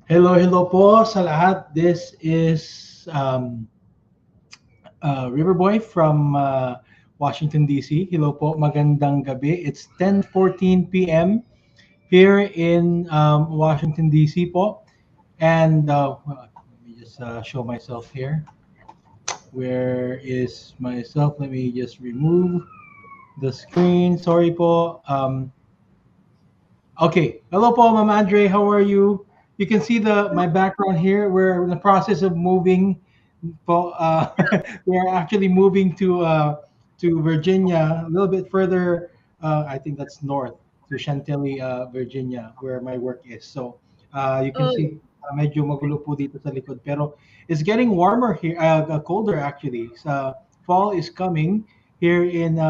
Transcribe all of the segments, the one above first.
Hello po sa lahat. This is Riverboy from Washington, D.C. Hello po, magandang gabi. It's 10:14 p.m. here in Washington, D.C. po. And let me just show myself here. Where is myself? Let me just remove the screen. Sorry po. Okay. Hello po, Mama Andre. How are you? You can see my background here. We're in the process of moving. Po, we're actually moving to Virginia, a little bit further. I think that's north to Chantilly, Virginia, where my work is. So you can Oh, see medyo magulo po dito sa likod. Pero it's getting warmer here, colder actually. Fall is coming here in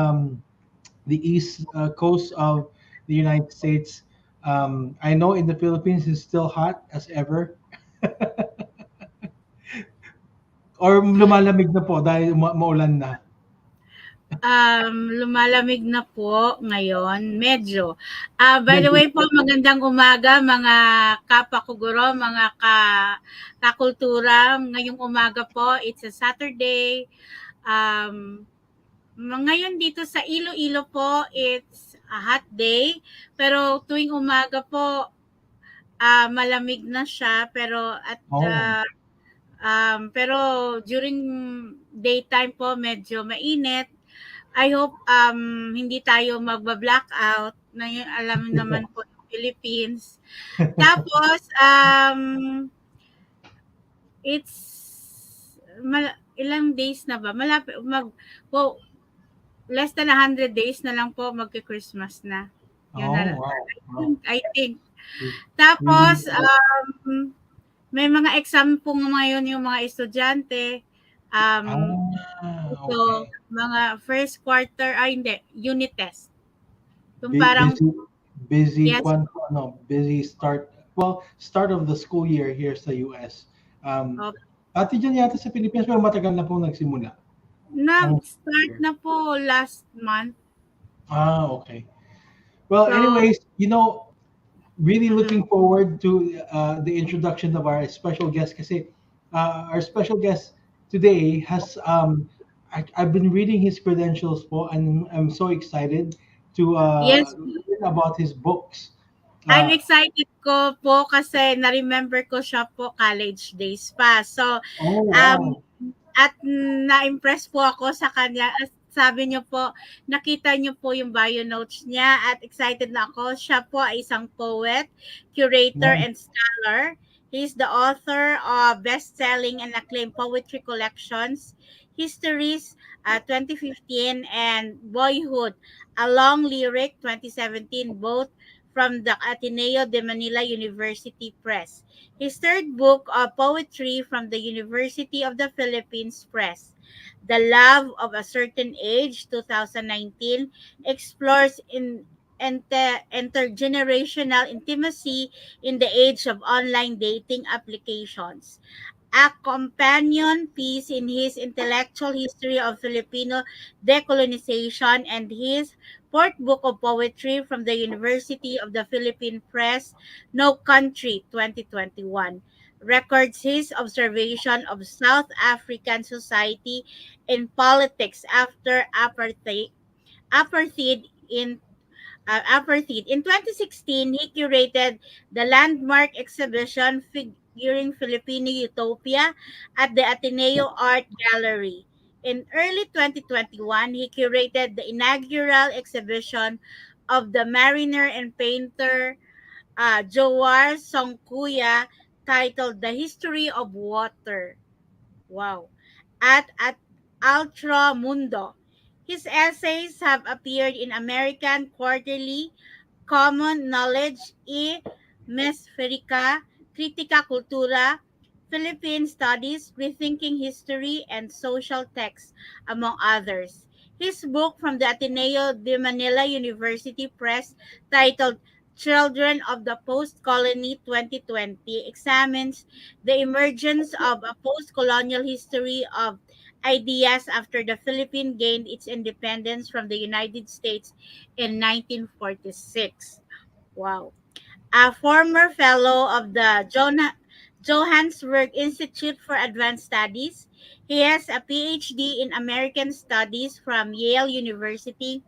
the east coast of the United States. I know in the Philippines it's still hot as ever. Or lumalamig na po dahil maulan na. lumalamig na po ngayon, medyo. By the way po, magandang umaga mga kapakuguro, mga kakultura. Ngayong umaga po, it's a Saturday. Ngayon dito sa Iloilo po, it's a hot day. Pero tuwing umaga po, malamig na siya. Oh, Pero during daytime po, medyo mainit. I hope hindi tayo magba-blackout na alam naman po ng Philippines. Tapos it's ilang days na ba? Malapit po, less than 100 days na lang po magki-Christmas na. Yun oh, na wow, wow. I think. Really? Tapos may mga exam po ngayon yung mga estudyante. Um, Okay. Ito, mga first quarter, hindi, unit test. Yung parang, Busy, busy, yes, busy start. Well, start of the school year here sa US. Um, oh, Dati dyan yata sa Pilipinas, pero matagal na po nagsimula. Ang nag-start year. na po last month. Okay. Well, So, anyways, really mm-mm. looking forward to the introduction of our special guest kasi our special guest today has I've been reading his credentials po and I'm so excited to Yes, learn about his books. I'm Uh, excited ko po kasi na-remember ko siya po college days pa. So, oh um, wow. at na-impress po ako sa kanya. Sabi niyo po, nakita niyo po yung bio notes niya at excited na ako. Siya po ay isang poet, curator, Wow. and scholar. He's the author of best-selling and acclaimed poetry collections, Histories 2015 and Boyhood, a long lyric 2017, both from the Ateneo de Manila University Press. His third book of poetry from the University of the Philippines Press, The Love of a Certain Age, 2019, explores intergenerational intimacy in the age of online dating applications. A companion piece in his intellectual history of Filipino decolonization, and his fourth book of poetry from the University of the Philippine Press, No Country 2021, records his observation of South African society and politics after apartheid. In 2016, he curated the landmark exhibition figuring Filipino Utopia at the Ateneo Art Gallery. In early 2021, he curated the inaugural exhibition of the mariner and painter Jowar Songkuya, titled The History of Water. Wow. At Ultra Mundo. His essays have appeared in American Quarterly, Common Knowledge, Mesferica, Critica Cultura, Philippine Studies, Rethinking History, and Social Texts, among others. His book from the Ateneo de Manila University Press, titled Children of the Post-Colony 2020, examines the emergence of a post-colonial history of ideas after the Philippines gained its independence from the United States in 1946. Wow. A former fellow of the Johannesburg Institute for Advanced Studies. He has a PhD in American Studies from Yale University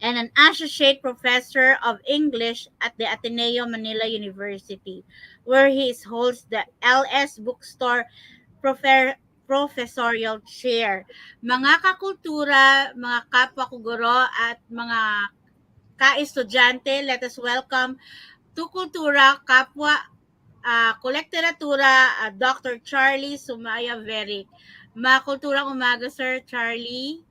and an associate professor of English at the Ateneo Manila University, where he holds the LS Bookstore Profer- Professorial Chair. Mga kakultura, mga kapwa ko guro at mga ka-estudyante, let us welcome to Kultura Kapwa Kolekteratura Dr. Charlie Sumaya Veric. Makulturang umaga, Sir Charlie.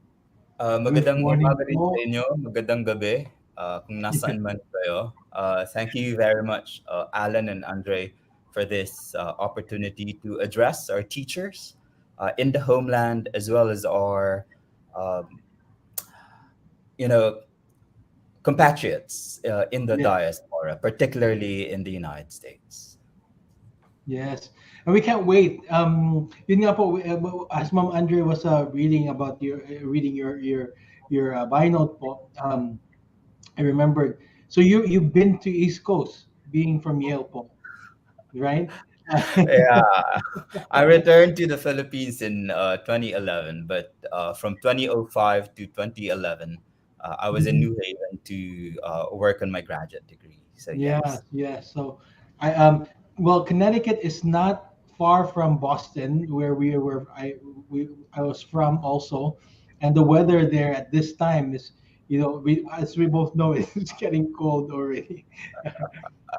Good Magandang morning umaga rin sa po. inyo, magandang gabi, kung nasaan man kayo. Thank you very much, Alan and Andre, for this opportunity to address our teachers in the homeland as well as our, um, you know, compatriots in the Yes, diaspora, particularly in the United States. yes. And we can't wait. Yun nga po, as Ma'am Andre was reading about reading your buy note po, I remembered. So you've been to East Coast, being from Yale po, right? Yeah, I returned to the Philippines in 2011, but from 2005 to 2011, I was in Mhm. New Haven to work on my graduate degree. So Yes, yes. yes. So I well, Connecticut is not far from Boston, where I was from also, and the weather there at this time is, we as we both know, it's getting cold already.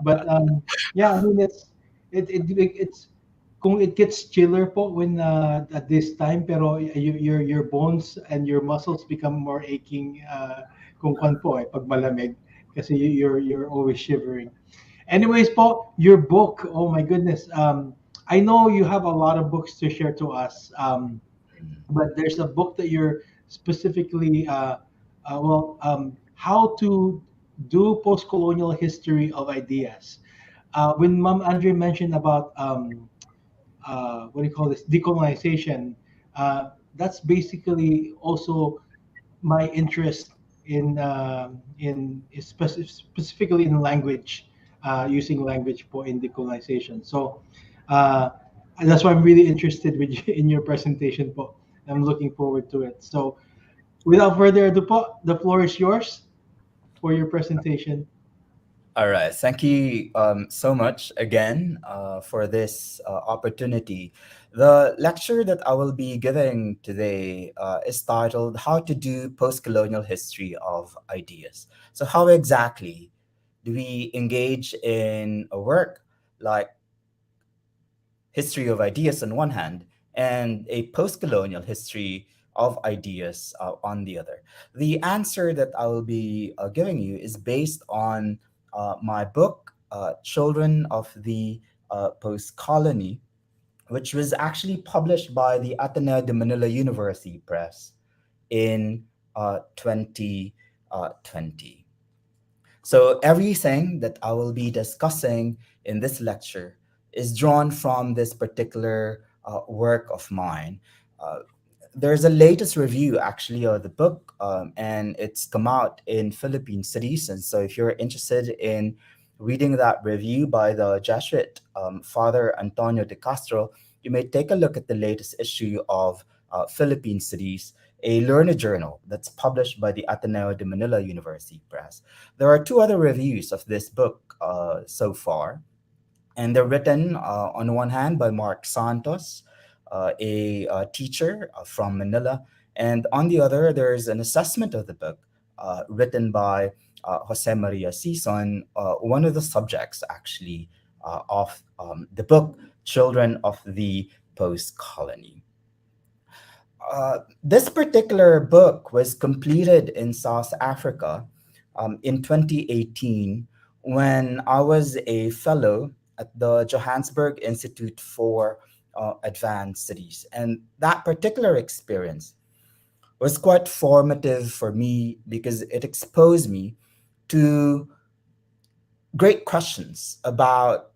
But yeah, I mean it's kung it gets chiller po when at this time, pero your bones and your muscles become more aching kung kwan po pag malamig kasi you're always shivering. Anyways po, your book, oh my goodness. I know you have a lot of books to share to us. But there's a book that you're specifically how to do post-colonial history of ideas. When Mom Andre mentioned about what do you call this, decolonization, that's basically also my interest specifically in language, using language for in decolonization. So uh, that's why I'm really interested with you in your presentation po. I'm looking forward to it. So without further ado po, the floor is yours for your presentation. All right. Thank you so much again for this opportunity. The lecture that I will be giving today is titled How to Do Postcolonial History of Ideas. So, how exactly do we engage in a work like history of ideas on one hand and a post-colonial history of ideas on the other? The answer that I will be giving you is based on my book, Children of the Post-Colony, which was actually published by the Ateneo de Manila University Press in 2020. So everything that I will be discussing in this lecture is drawn from this particular work of mine. Uh, there's a latest review actually of the book, and it's come out in Philippine cities. And so if you're interested in reading that review by the Jesuit Father Antonio de Castro, you may take a look at the latest issue of Philippine Cities, a learned journal that's published by the Ateneo de Manila University Press. There are two other reviews of this book so far, and they're written on one hand by Mark Santos, a teacher from Manila, and on the other, there's an assessment of the book written by Jose Maria Sison, one of the subjects actually of the book, Children of the Post Colony. This particular book was completed in South Africa in 2018 when I was a fellow at the Johannesburg Institute for Advanced Studies. And that particular experience was quite formative for me because it exposed me to great questions about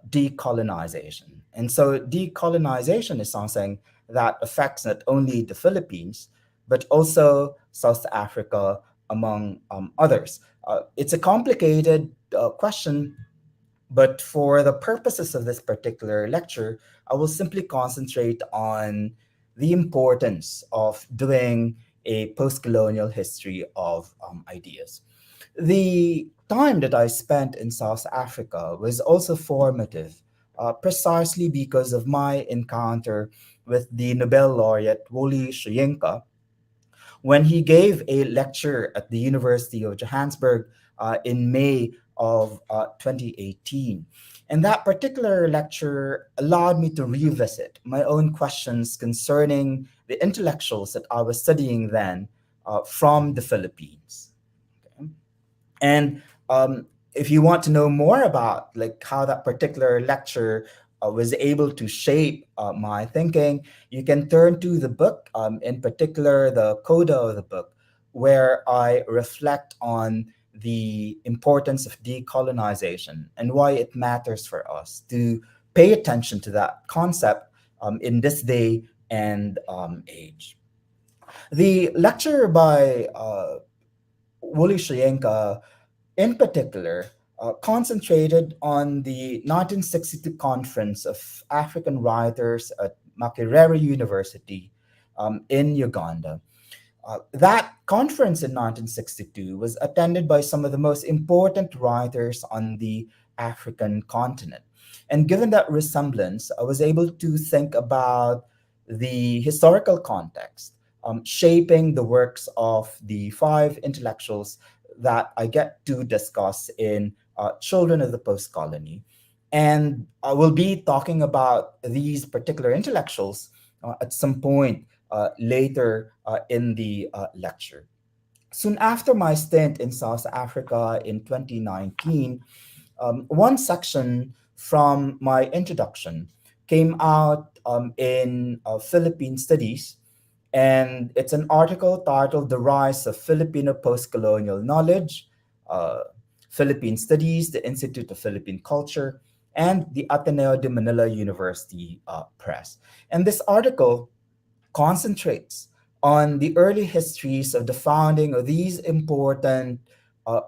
decolonization. And so, decolonization is something that affects not only the Philippines, but also South Africa, among others. It's a complicated question, But for the purposes of this particular lecture, I will simply concentrate on the importance of doing a post-colonial history of ideas. The time that I spent in South Africa was also formative, precisely because of my encounter with the Nobel laureate Wole Soyinka when he gave a lecture at the University of Johannesburg in May of 2018. And that particular lecture allowed me to revisit my own questions concerning the intellectuals that I was studying then from the Philippines. Okay? And if you want to know more about like how that particular lecture was able to shape my thinking, you can turn to the book, in particular the coda of the book, where I reflect on the importance of decolonization and why it matters for us to pay attention to that concept in this day and age. The lecture by Wole Soyinka in particular, concentrated on the 1962 Conference of African Writers at Makerere University in Uganda. That conference in 1962 was attended by some of the most important writers on the African continent. And given that resemblance, I was able to think about the historical context shaping the works of the five intellectuals that I get to discuss in Children of the Post Colony. And I will be talking about these particular intellectuals at some point later in the lecture. Soon after my stint in South Africa in 2019, one section from my introduction came out in Philippine Studies, and it's an article titled The Rise of Filipino Postcolonial Knowledge, uh, Philippine Studies, the Institute of Philippine Culture, and the Ateneo de Manila University Press. And this article concentrates on the early histories of the founding of these important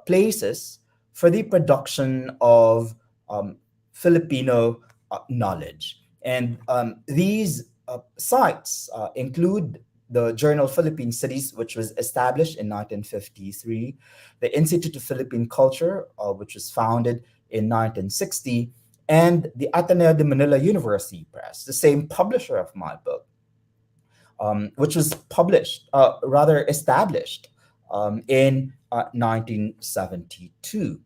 places for the production of um, Filipino knowledge. And these sites include the journal Philippine Studies, which was established in 1953, the Institute of Philippine Culture, which was founded in 1960, and the Ateneo de Manila University Press, the same publisher of my book, which was rather established in 1972.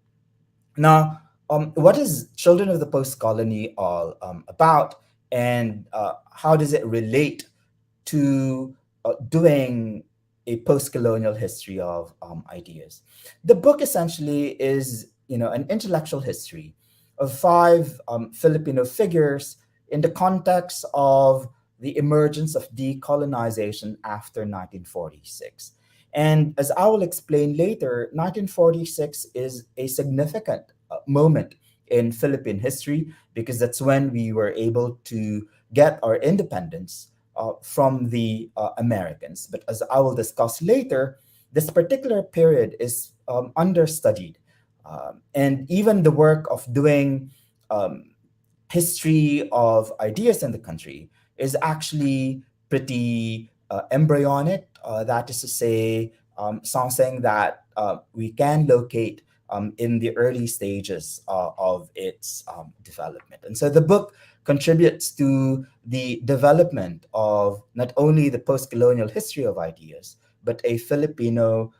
Now, what is Children of the Post Colony all about, and how does it relate to doing a post-colonial history of ideas? The book essentially is, an intellectual history of five Filipino figures in the context of the emergence of decolonization after 1946. And as I will explain later, 1946 is a significant moment in Philippine history because that's when we were able to get our independence from the Americans. But as I will discuss later, this particular period is understudied. And even the work of doing um, history of ideas in the country is actually pretty embryonic. That is to say, something that we can locate in the early stages of its development. And so the book contributes to the development of not only the post-colonial history of ideas, but a Filipino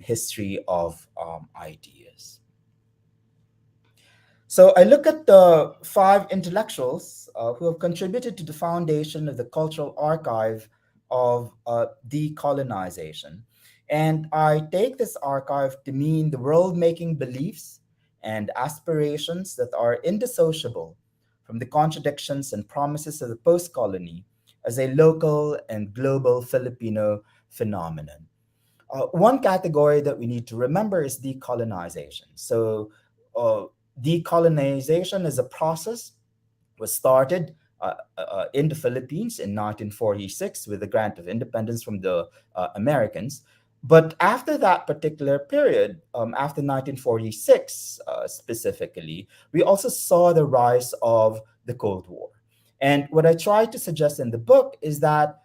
history of ideas. So I look at the five intellectuals who have contributed to the foundation of the cultural archive of decolonization. And I take this archive to mean the world making beliefs and aspirations that are indissociable from the contradictions and promises of the post colony as a local and global Filipino phenomenon. One category that we need to remember is decolonization. So, uh, decolonization is a process was started in the Philippines in 1946 with the grant of independence from the Americans. But after that particular period, after 1946 specifically, we also saw the rise of the Cold War. And what I try to suggest in the book is that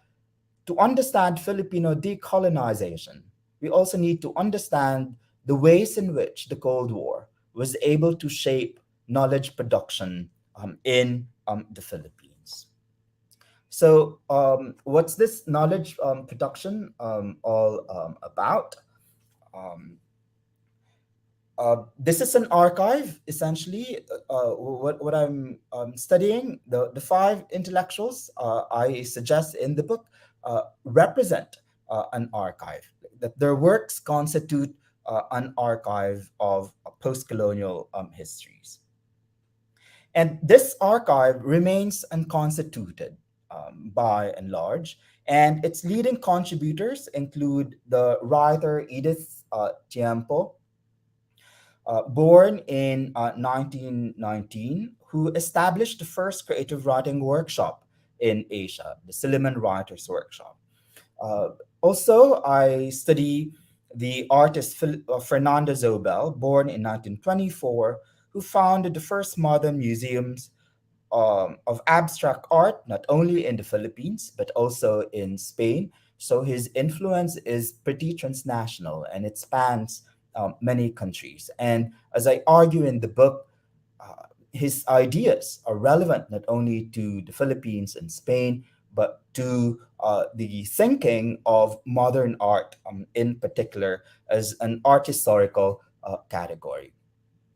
to understand Filipino decolonization, we also need to understand the ways in which the Cold War was able to shape knowledge production in the Philippines. So, what's this knowledge production all about? Um, this is an archive, essentially. What I'm studying, the five intellectuals I suggest in the book represent an archive. That their works constitute an archive of post-colonial histories. And this archive remains unconstituted by and large. And its leading contributors include the writer Edith Tiempo, born in 1919, who established the first creative writing workshop in Asia, the Silliman Writers Workshop. Uh, Also, I study the artist Fernando Zobel, born in 1924, who founded the first modern museums of abstract art, not only in the Philippines, but also in Spain. So his influence is pretty transnational and it spans many countries. And as I argue in the book, his ideas are relevant not only to the Philippines and Spain, but to the thinking of modern art in particular as an art historical category.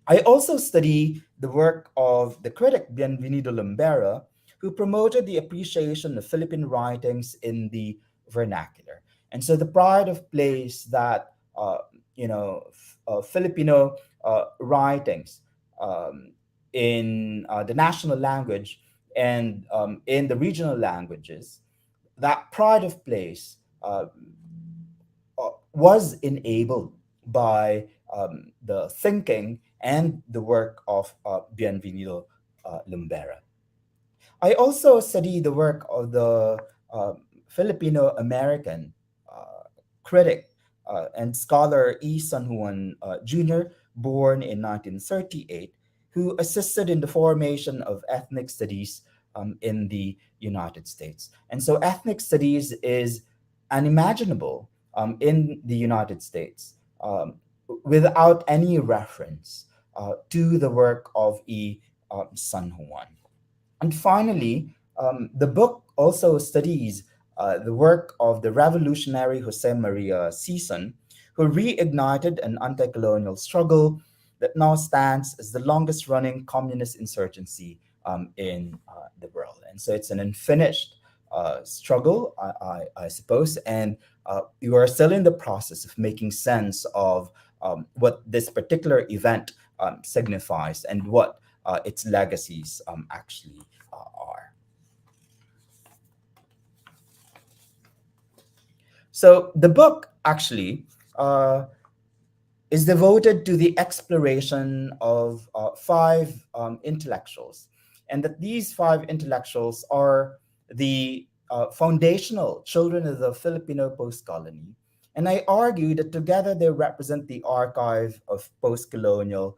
I also study the work of the critic Bienvenido Lumbera, who promoted the appreciation of Philippine writings in the vernacular. And so the pride of place that Filipino writings um, in the national language and in the regional languages, that pride of place was enabled by the thinking and the work of Bienvenido Lumbera. I also study the work of the uh, Filipino American critic and scholar E. San Juan Jr., born in 1938, who assisted in the formation of ethnic studies in the United States. And so, ethnic studies is unimaginable in the United States without any reference to the work of E. San Juan. And finally, the book also studies the work of the revolutionary Jose Maria Sison, who reignited an anti colonial struggle that now stands as the longest running communist insurgency in the world. And so it's an unfinished struggle, I suppose, and you are still in the process of making sense of what this particular event signifies and what its legacies actually are. So the book actually is devoted to the exploration of five intellectuals, and that these five intellectuals are the foundational children of the Filipino post-colony. And I argue that together they represent the archive of post-colonial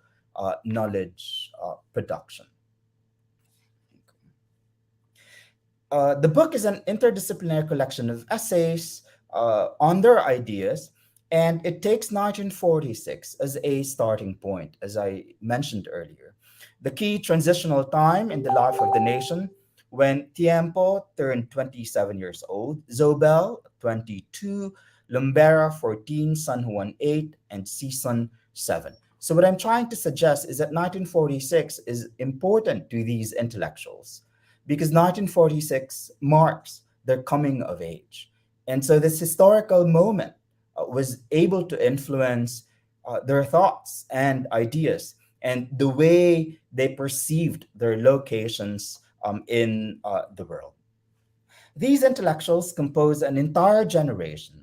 knowledge production. The book is an interdisciplinary collection of essays on their ideas, and it takes 1946 as a starting point, as I mentioned earlier. The key transitional time in the life of the nation when Tiempo turned 27 years old, Zobel 22, Lumbera 14, San Juan 8, and Season 7. So what I'm trying to suggest is that 1946 is important to these intellectuals because 1946 marks their coming of age. And so this historical moment was able to influence their thoughts and ideas and the way they perceived their locations in the world. These intellectuals compose an entire generation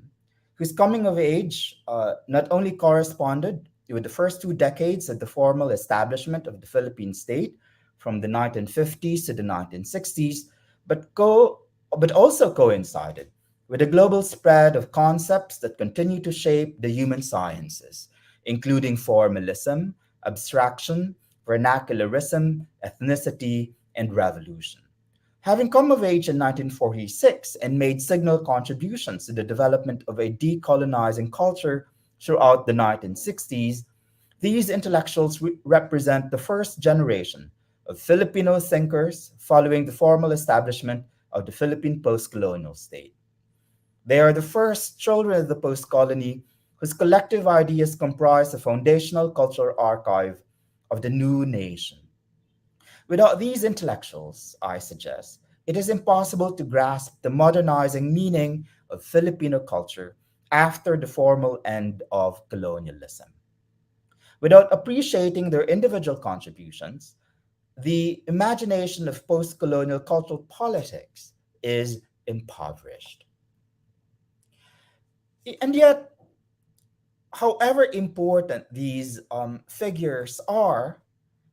whose coming of age not only corresponded with the first 2 decades of the formal establishment of the Philippine state from the 1950s to the 1960s, but, but also coincided with a global spread of concepts that continue to shape the human sciences, including formalism, abstraction, vernacularism, ethnicity, and revolution. Having come of age in 1946 and made signal contributions to the development of a decolonizing culture throughout the 1960s, these intellectuals represent the first generation of Filipino thinkers following the formal establishment of the Philippine post-colonial state. They are the first children of the post-colony whose collective ideas comprise the foundational cultural archive of the new nation. Without these intellectuals, I suggest, it is impossible to grasp the modernizing meaning of Filipino culture after the formal end of colonialism. Without appreciating their individual contributions, the imagination of post colonial cultural politics is impoverished. And yet, however important these figures are,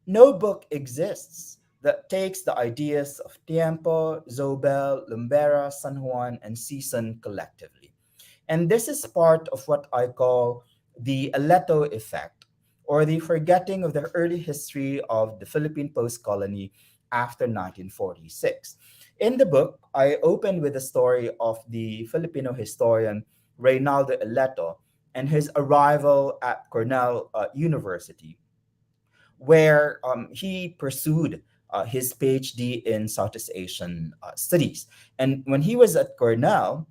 no book exists that takes the ideas of Tiempo, Zobel, Lumbera, San Juan, and Season collectively. And this is part of what I call the Aleto effect, or the forgetting of the early history of the Philippine post colony after 1946. In the book, I open with the story of the Filipino historian Reynaldo Aleto and his arrival at Cornell University, where he pursued his PhD in Southeast Asian studies. And when he was at Cornell,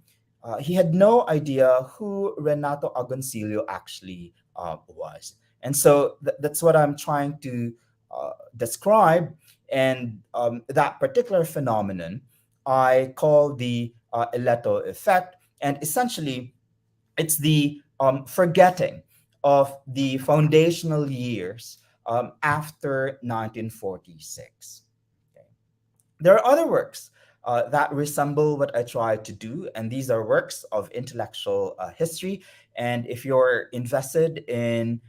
he had no idea who Renato Agoncillo actually was. And so that's what I'm trying to describe. And that particular phenomenon I call the Eleto effect. And essentially, it's the forgetting of the foundational years after 1946. Okay. There are other works that resemble what I try to do, and these are works of intellectual history. And if you're invested in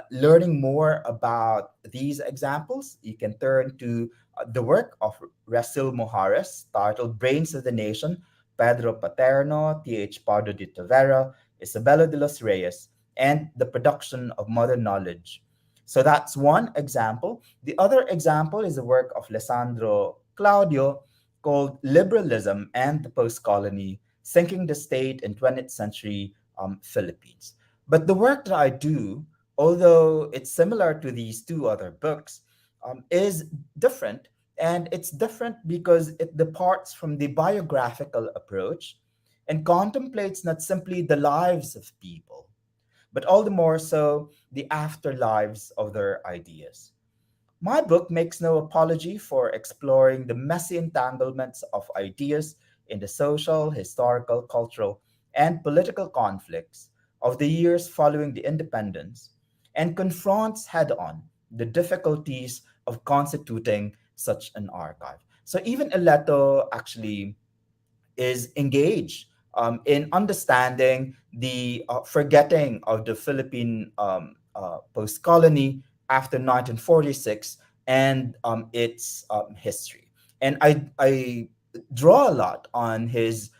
learning more about these examples, you can turn to the work of Resil Mojares titled Brains of the Nation, Pedro Paterno, T.H. Pardo de Tavera, Isabella de los Reyes, and the production of modern knowledge. So that's one example. The other example is the work of Alessandro Claudio called Liberalism and the Post-Colony, Sinking the State in 20th Century Philippines. But the work that I do, although it's similar to these two other books, is different. And it's different because it departs from the biographical approach and contemplates not simply the lives of people, but all the more so the afterlives of their ideas. My book makes no apology for exploring the messy entanglements of ideas in the social, historical, cultural, and political conflicts of the years following the independence, and confronts head on the difficulties of constituting such an archive. So even Aleto actually is engaged in understanding the forgetting of the Philippine post colony after 1946 and its history. And I draw a lot on his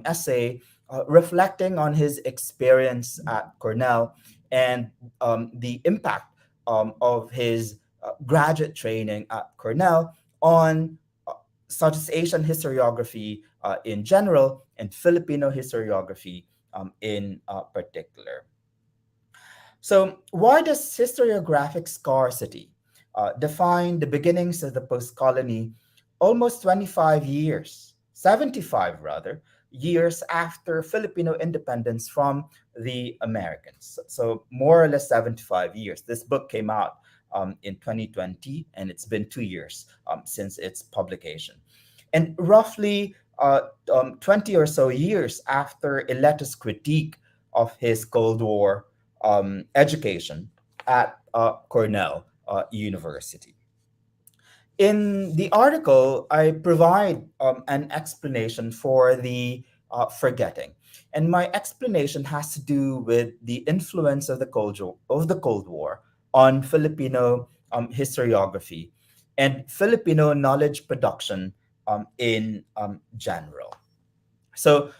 essay reflecting on his experience at Cornell and the impact of his graduate training at Cornell on Southeast Asian historiography in general and Filipino historiography in particular. So, why does historiographic scarcity define the beginnings of the post colony almost 25 years, 75 rather, years after Filipino independence from the Americans? So, more or less 75 years. This book came out in 2020, and it's been 2 years since its publication. And roughly 20 or so years after Ileta's critique of his Cold War education at Cornell University. In the article, I provide an explanation for the forgetting, and my explanation has to do with the influence of the Cold War on Filipino historiography and Filipino knowledge production in general. So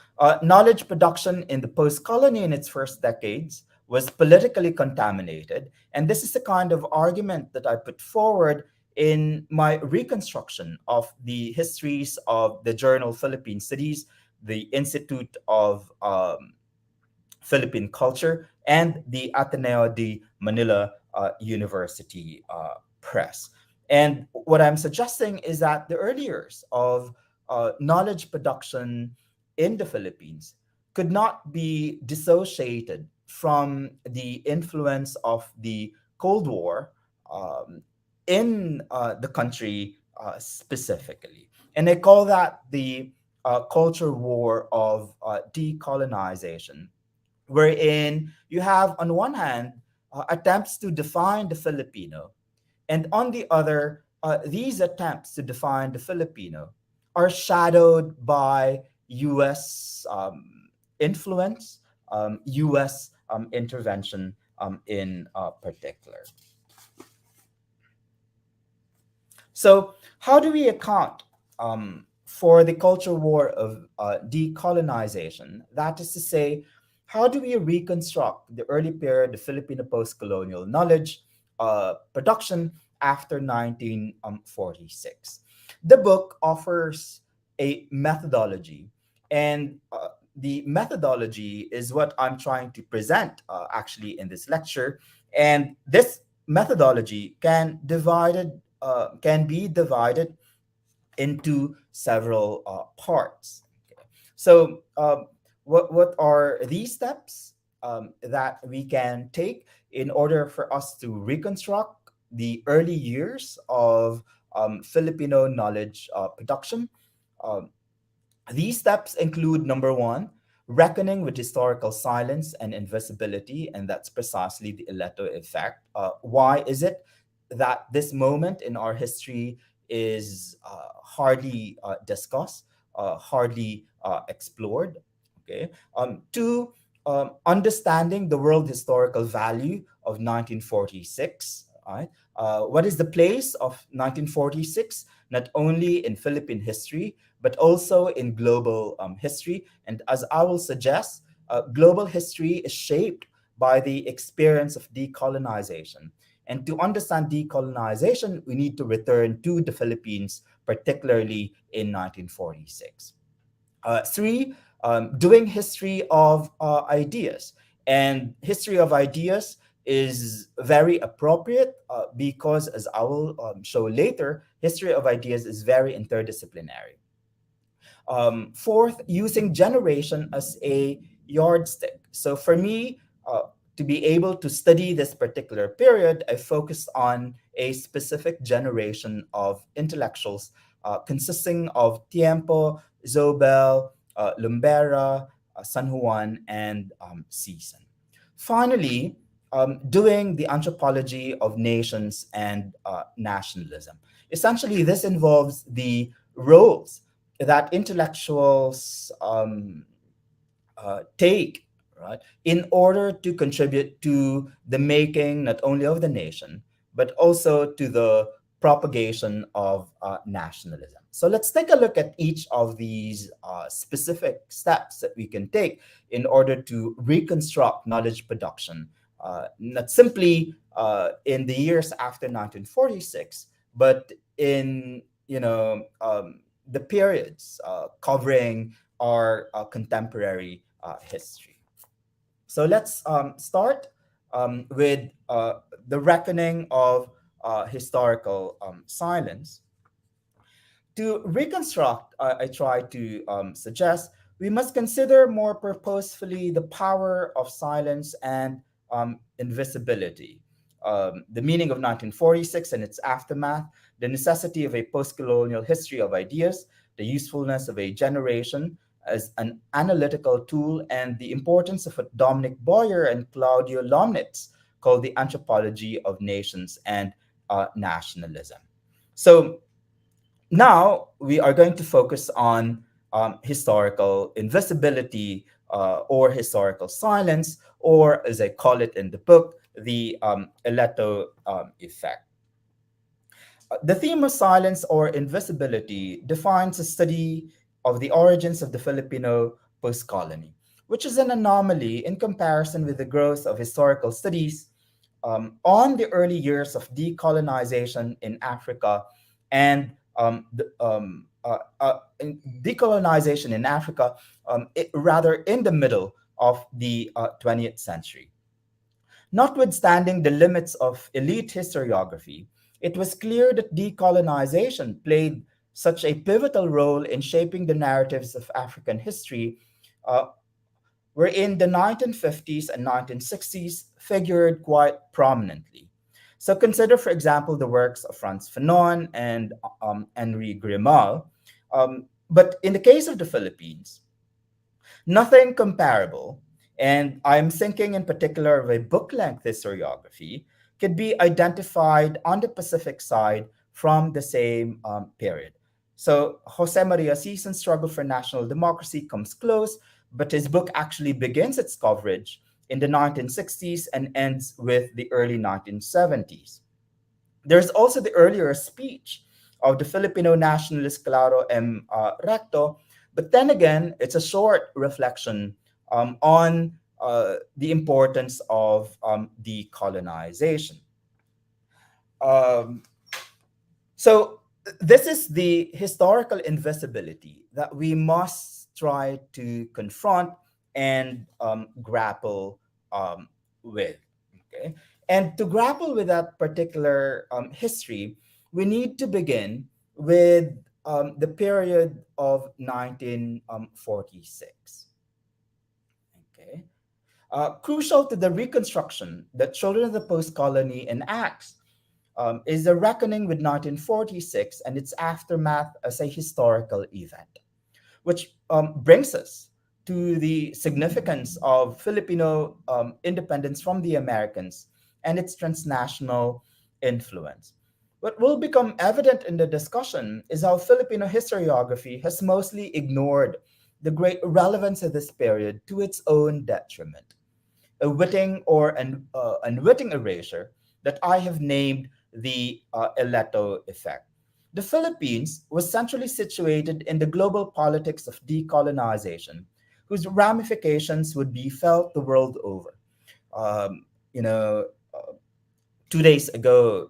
Knowledge production in the post colony in its first decades was politically contaminated. And this is the kind of argument that I put forward in my reconstruction of the histories of the journal Philippine Studies, the Institute of Philippine Culture, and the Ateneo de Manila University Press. And what I'm suggesting is that the early years of knowledge production in the Philippines could not be dissociated from the influence of the Cold War in the country specifically. And I call that the culture war of decolonization, wherein you have, on one hand, attempts to define the Filipino, and on the other, these attempts to define the Filipino are shadowed by US influence, US intervention in particular. So, how do we account for the culture war of decolonization? That is to say, how do we reconstruct the early period of Filipino post colonial knowledge production after 1946? The book offers a methodology, and the methodology is what I'm trying to present actually in this lecture. And this methodology can be divided into several parts. Okay. So, what are these steps that we can take in order for us to reconstruct the early years of Filipino knowledge production? Um, these steps include: number one, reckoning with historical silence and invisibility, and that's precisely the Ileto effect. Why is it that this moment in our history is hardly discussed, hardly explored? Okay. Two, understanding the world historical value of 1946. Right? What is the place of 1946, not only in Philippine history, but also in global history? And as I will suggest, global history is shaped by the experience of decolonization. And to understand decolonization, we need to return to the Philippines, particularly in 1946. Three, doing history of ideas. And history of ideas is very appropriate because, as I will show later, history of ideas is very interdisciplinary. Fourth, using generation as a yardstick. So for me, to be able to study this particular period, I focused on a specific generation of intellectuals consisting of Tiempo, Zobel, Lumbera, San Juan, and Season. Finally, doing the anthropology of nations and nationalism. Essentially, this involves the roles that intellectuals take, right, in order to contribute to the making not only of the nation, but also to the propagation of nationalism. So let's take a look at each of these specific steps that we can take in order to reconstruct knowledge production, not simply in the years after 1946, but in the periods covering our contemporary history. So let's start with the reckoning of historical silence. To reconstruct, I try to suggest we must consider more purposefully the power of silence and invisibility, the meaning of 1946 and its aftermath, the necessity of a post-colonial history of ideas, the usefulness of a generation as an analytical tool, and the importance of what Dominic Boyer and Claudio Lomnitz called the anthropology of nations and nationalism. So now we are going to focus on historical invisibility or historical silence, or as I call it in the book, the Ileto effect. The theme of silence or invisibility defines a study of the origins of the Filipino post-colony, which is an anomaly in comparison with the growth of historical studies on the early years of decolonization in Africa and decolonization in Africa, rather in the middle of the 20th century. Notwithstanding the limits of elite historiography, it was clear that decolonization played such a pivotal role in shaping the narratives of African history, uh, wherein the 1950s and 1960s figured quite prominently. So consider, for example, the works of Frantz Fanon and Henri Grimal. But in the case of the Philippines, nothing comparable, and I'm thinking in particular of a book length historiography, could be identified on the Pacific side from the same period. So Jose Maria Sison's struggle for national democracy comes close, but his book actually begins its coverage in the 1960s and ends with the early 1970s. There's also the earlier speech of the Filipino nationalist Claro M. Recto, but then again, it's a short reflection on the importance of decolonization. Um, so, this is the historical invisibility that we must try to confront and grapple with. Okay, and to grapple with that particular history, we need to begin with the period of 1946. Okay, crucial to the reconstruction that Children of the Post Colony enacts is the reckoning with 1946 and its aftermath as a historical event, which brings us to the significance of Filipino independence from the Americans and its transnational influence. What will become evident in the discussion is how Filipino historiography has mostly ignored the great relevance of this period to its own detriment, a witting or an unwitting erasure that I have named the Eleto effect. The Philippines was centrally situated in the global politics of decolonization, whose ramifications would be felt the world over. Um, you know, 2 days ago,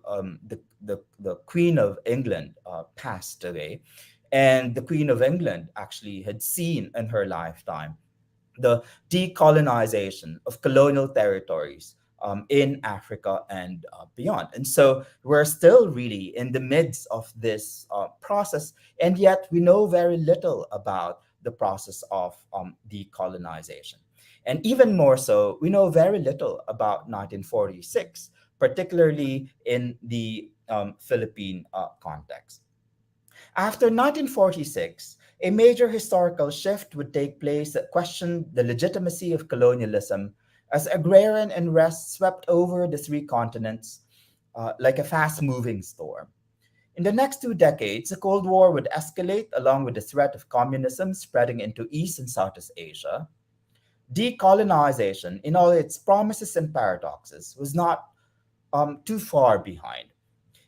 the Queen of England passed away, and the Queen of England actually had seen in her lifetime the decolonization of colonial territories in Africa and beyond. And so we're still really in the midst of this process, and yet we know very little about the process of decolonization. And even more so, we know very little about 1946, particularly in the Philippine context. After 1946, a major historical shift would take place that questioned the legitimacy of colonialism as agrarian unrest swept over the three continents like a fast moving storm. In the next 2 decades, the Cold War would escalate along with the threat of communism spreading into East and Southeast Asia. Decolonization, in all its promises and paradoxes, was not too far behind.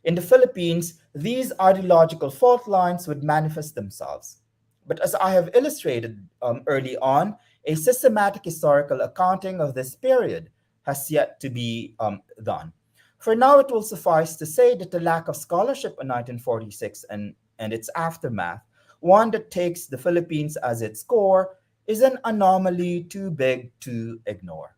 In the Philippines, these ideological fault lines would manifest themselves. But as I have illustrated early on, a systematic historical accounting of this period has yet to be done. For now, it will suffice to say that the lack of scholarship on 1946 and its aftermath, one that takes the Philippines as its core, is an anomaly too big to ignore.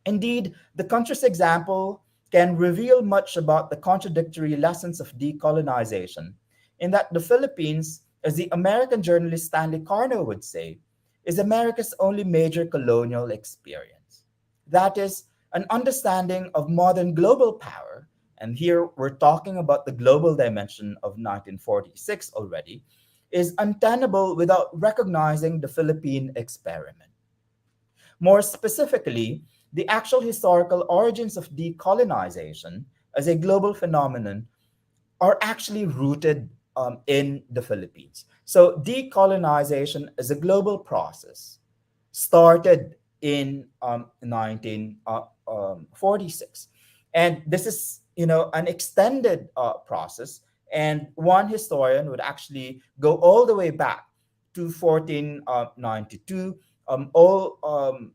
Indeed, the country's example can reveal much about the contradictory lessons of decolonization, in that the Philippines, as the American journalist Stanley Carno would say, is America's only major colonial experience. That is, an understanding of modern global power, and here we're talking about the global dimension of 1946 already, is untenable without recognizing the Philippine experiment. More specifically, the actual historical origins of decolonization as a global phenomenon are actually rooted in the Philippines. So, decolonization as a global process started in 1946. And this is, an extended process. And one historian would actually go all the way back to 1492, um, all um,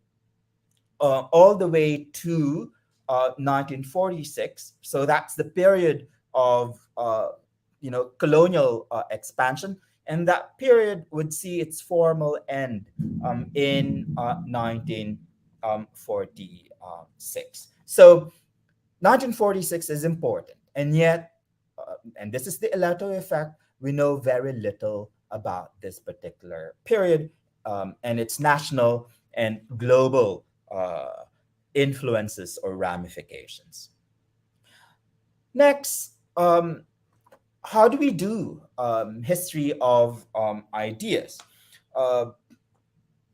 all the way to 1946. So that's the period of colonial expansion, and that period would see its formal end in 1946. So 1946 is important, and yet, and this is the Elato effect, we know very little about this particular period and its national and global influences or ramifications. Next, how do we do history of ideas? Uh,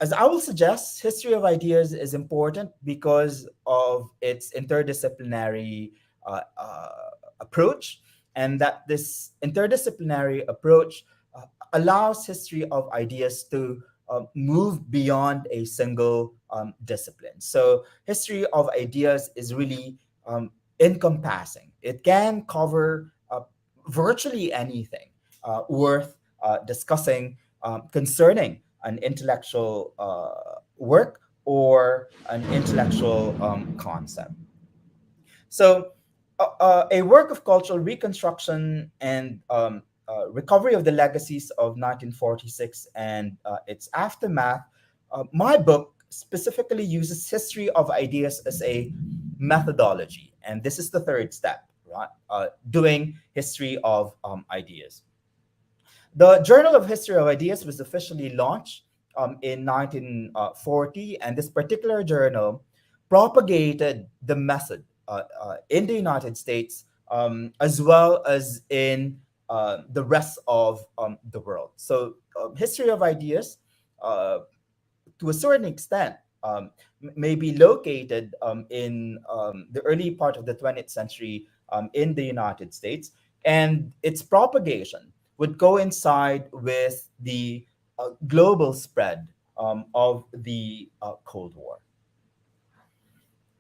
as I will suggest, history of ideas is important because of its interdisciplinary approach, and that this interdisciplinary approach allows history of ideas to move beyond a single discipline. So, history of ideas is really encompassing. It can cover virtually anything worth discussing concerning an intellectual work or an intellectual concept. So, a work of cultural reconstruction and recovery of the legacies of 1946 and its aftermath, my book specifically uses history of ideas as a methodology. And this is the third step, right? Doing history of ideas. The Journal of History of Ideas was officially launched in 1940, and this particular journal propagated the method in the United States as well as in the rest of the world. So, History of Ideas, uh, to a certain extent, may be located in the early part of the 20th century in the United States, and its propagation would coincide with the global spread of the Cold War.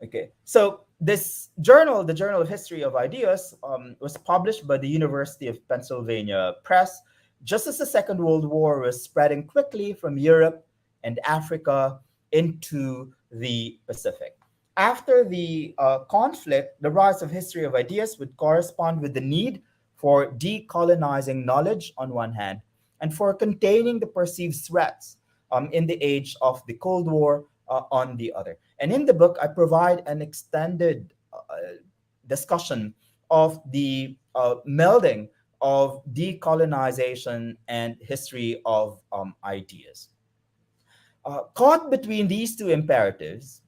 Okay, so this journal, the Journal of History of Ideas, was published by the University of Pennsylvania Press just as the Second World War was spreading quickly from Europe and Africa into the Pacific. After the conflict, the rise of history of ideas would correspond with the need for decolonizing knowledge on one hand and for containing the perceived threats in the age of the Cold War on the other. And in the book, I provide an extended discussion of the melding of decolonization and history of ideas. Caught between these two imperatives,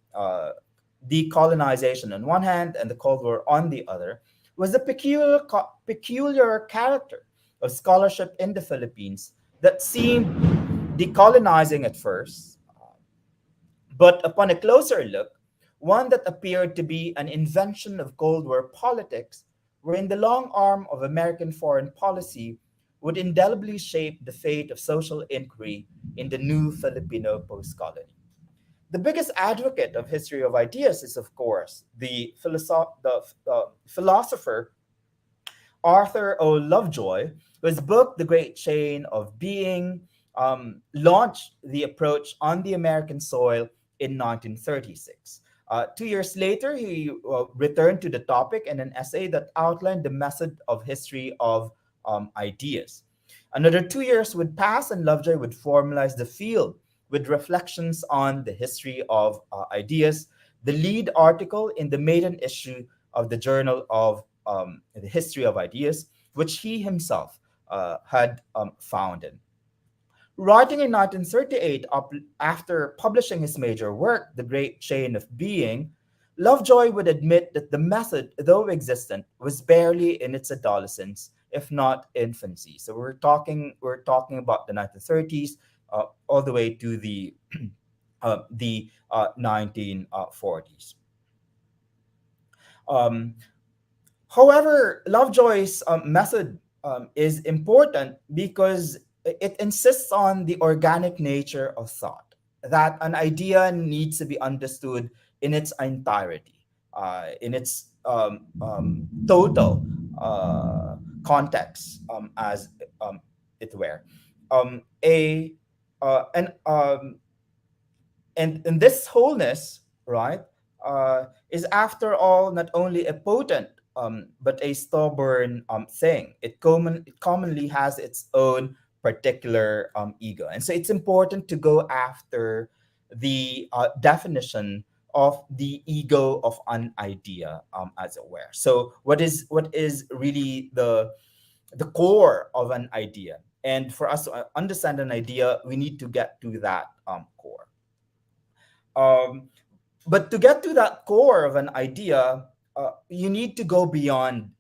decolonization on one hand and the Cold War on the other, was the peculiar character of scholarship in the Philippines that seemed decolonizing at first, but upon a closer look, one that appeared to be an invention of Cold War politics, wherein the long arm of American foreign policy would indelibly shape the fate of social inquiry in the new Filipino post-colony. The biggest advocate of history of ideas is, of course, the philosopher Arthur O. Lovejoy, whose book, The Great Chain of Being, launched the approach on the American soil in 1936. 2 years later, he returned to the topic in an essay that outlined the method of history of ideas. Another 2 years would pass, and Lovejoy would formalize the field with reflections on the history of ideas, the lead article in the maiden issue of the Journal of the History of Ideas, which he himself had founded. Writing in 1938, after publishing his major work, The Great Chain of Being, Lovejoy would admit that the method, though existent, was barely in its adolescence, if not infancy. So we're talking about the 1930s all the way to the 1940s. Um, However, Lovejoy's method is important because it insists on the organic nature of thought, that an idea needs to be understood in its entirety, in its total context, as it were. A uh, and um, and this wholeness, right, is after all not only a potent but a stubborn thing. It commonly has its own particular ego, and so it's important to go after the definition of the ego of an idea, as it were. So what is really the core of an idea? And for us to understand an idea, we need to get to that core. Um, but to get to that core of an idea, you need to go beyond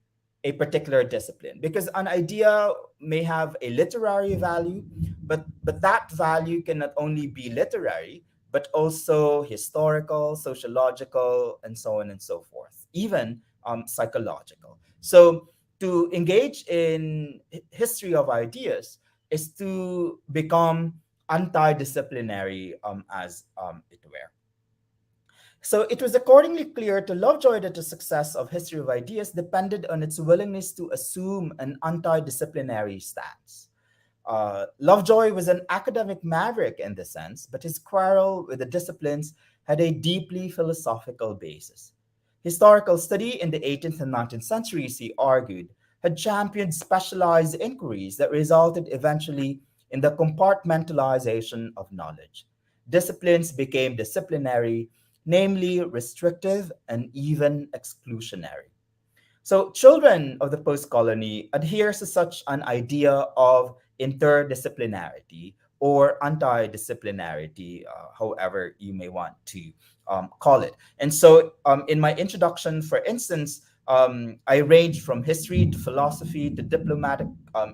a particular discipline, because an idea may have a literary value, but that value can not only be literary, but also historical, sociological, and so on and so forth, even psychological. So to engage in history of ideas is to become anti-disciplinary, as it were. So it was accordingly clear to Lovejoy that the success of History of Ideas depended on its willingness to assume an anti-disciplinary stance. Lovejoy was an academic maverick in this sense, but his quarrel with the disciplines had a deeply philosophical basis. Historical study in the 18th and 19th centuries, he argued, had championed specialized inquiries that resulted eventually in the compartmentalization of knowledge. Disciplines became disciplinary, namely restrictive and even exclusionary. So, children of the post colony adheres to such an idea of interdisciplinarity or anti-disciplinarity, however you may want to call it. And so, in my introduction, for instance, I range from history to philosophy to diplomatic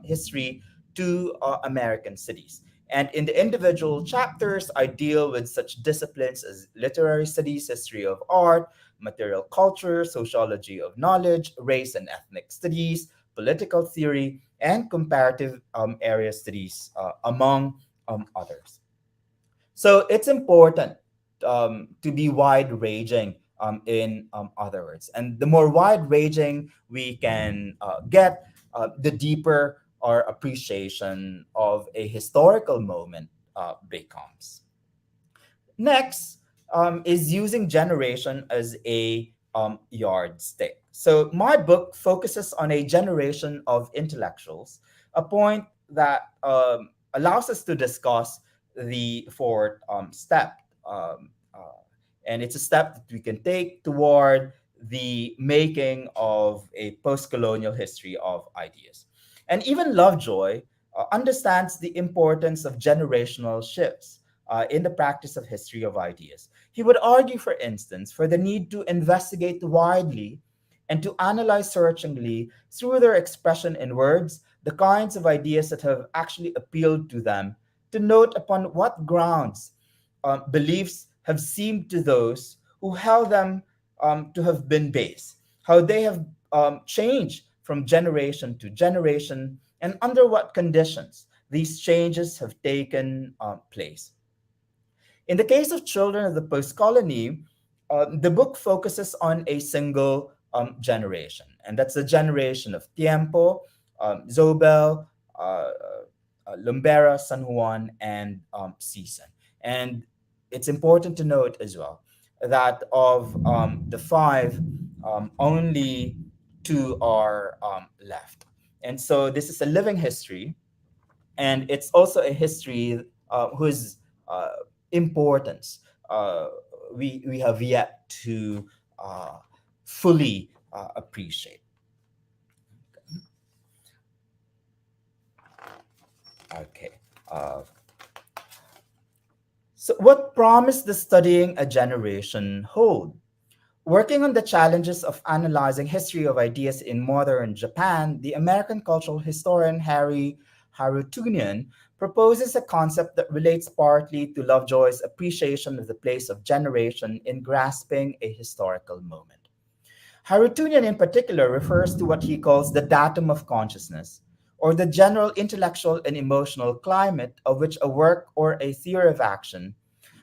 history to American cities. And in the individual chapters, I deal with such disciplines as literary studies, history of art, material culture, sociology of knowledge, race and ethnic studies, political theory, and comparative area studies, among others. So it's important to be wide ranging, in other words. And the more wide ranging we can get, the deeper our appreciation of a historical moment becomes. Next, is using generation as a yardstick. So my book focuses on a generation of intellectuals, a point that allows us to discuss the fourth step. And it's a step that we can take toward the making of a post-colonial history of ideas. And even Lovejoy understands the importance of generational shifts in the practice of history of ideas. He would argue, for instance, for the need to investigate widely and to analyze searchingly through their expression in words the kinds of ideas that have actually appealed to them, to note upon what grounds beliefs have seemed to those who held them to have been base, how they have changed from generation to generation, and under what conditions these changes have taken place. In the case of children of the post colony, the book focuses on a single generation, and that's the generation of Tiempo, Zobel, Lumbera, San Juan, and Season. And it's important to note as well that of the five, only two are left. And so this is a living history, and it's also a history whose uh, importance we have yet to uh, fully appreciate. Okay. So, what promise does studying a generation hold? Working on the challenges of analyzing history of ideas in modern Japan, the American cultural historian Harry Harutunian proposes a concept that relates partly to Lovejoy's appreciation of the place of generation in grasping a historical moment. Harutunian, in particular, refers to what he calls the datum of consciousness, or the general intellectual and emotional climate of which a work or a theory of action,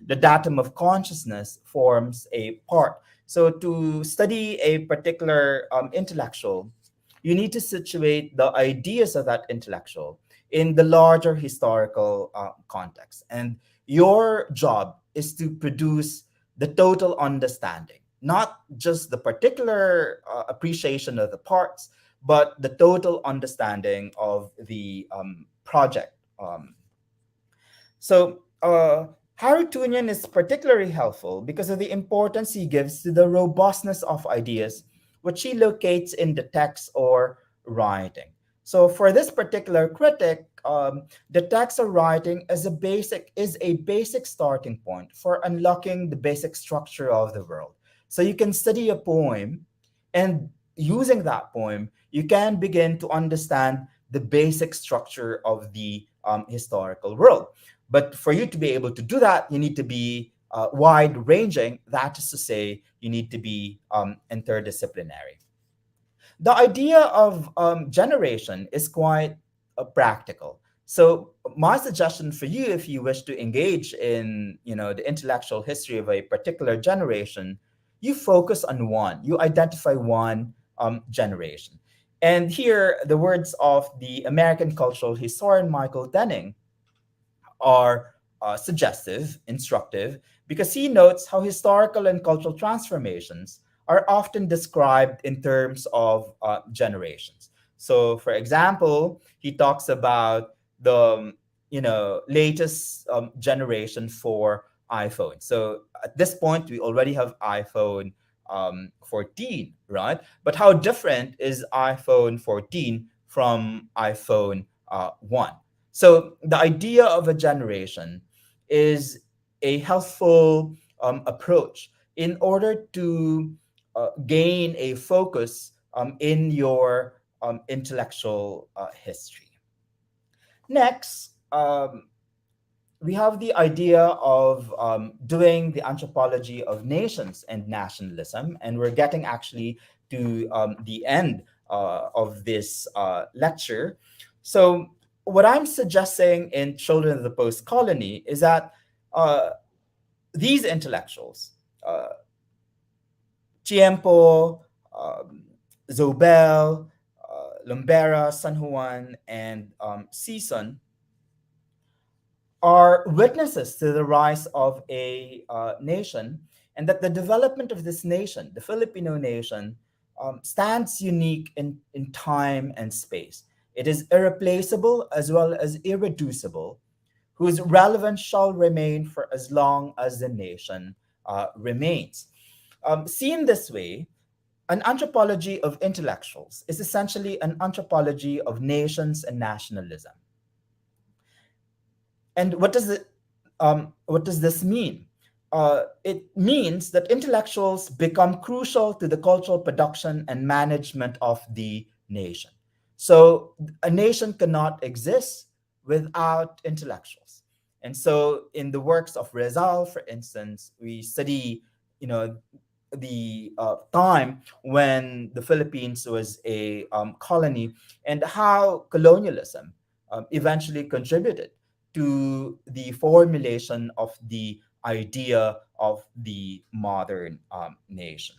the datum of consciousness, forms a part. So, to study a particular intellectual, you need to situate the ideas of that intellectual in the larger historical context. And your job is to produce the total understanding, not just the particular appreciation of the parts, but the total understanding of the project. So Harutunian is particularly helpful because of the importance he gives to the robustness of ideas, which he locates in the text or writing. So for this particular critic, the text or writing is a basic starting point for unlocking the basic structure of the world. So you can study a poem, and using that poem, you can begin to understand the basic structure of the historical world. But for you to be able to do that, you need to be wide ranging. That is to say, you need to be interdisciplinary. The idea of generation is quite practical. So my suggestion for you, if you wish to engage in, the intellectual history of a particular generation, you focus on one. You identify one generation. And here, the words of the American cultural historian Michael Denning are suggestive, instructive, because he notes how historical and cultural transformations are often described in terms of generations. So, for example, he talks about the latest generation for iPhone. So at this point, we already have iPhone 14, right? But how different is iPhone 14 from iPhone 1? So the idea of a generation is a helpful approach in order to gain a focus in your intellectual history. Next, we have the idea of doing the anthropology of nations and nationalism, and we're getting actually to the end of this lecture. So, what I'm suggesting in Children of the Post Colony is that uh, these intellectuals, uh, Tiempo, Zobel, Lumbera, San Juan, and Season, are witnesses to the rise of a nation, and that the development of this nation, the Filipino nation, stands unique in time and space. It is irreplaceable as well as irreducible, whose relevance shall remain for as long as the nation remains. Seen this way, an anthropology of intellectuals is essentially an anthropology of nations and nationalism. And what does this mean? It means that intellectuals become crucial to the cultural production and management of the nation. So a nation cannot exist without intellectuals. And so in the works of Rizal, for instance, we study, the time when the Philippines was a colony, and how colonialism eventually contributed to the formulation of the idea of the modern nation.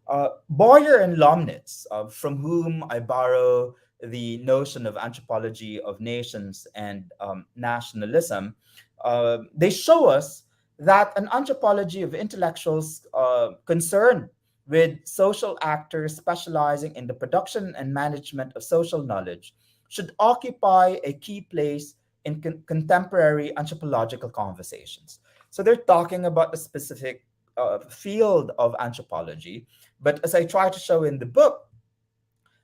Okay. Boyer and Lomnitz, from whom I borrow the notion of anthropology of nations and nationalism, they show us that an anthropology of intellectuals concerned with social actors specializing in the production and management of social knowledge should occupy a key place in contemporary anthropological conversations. So they're talking about a specific field of anthropology, but as I try to show in the book,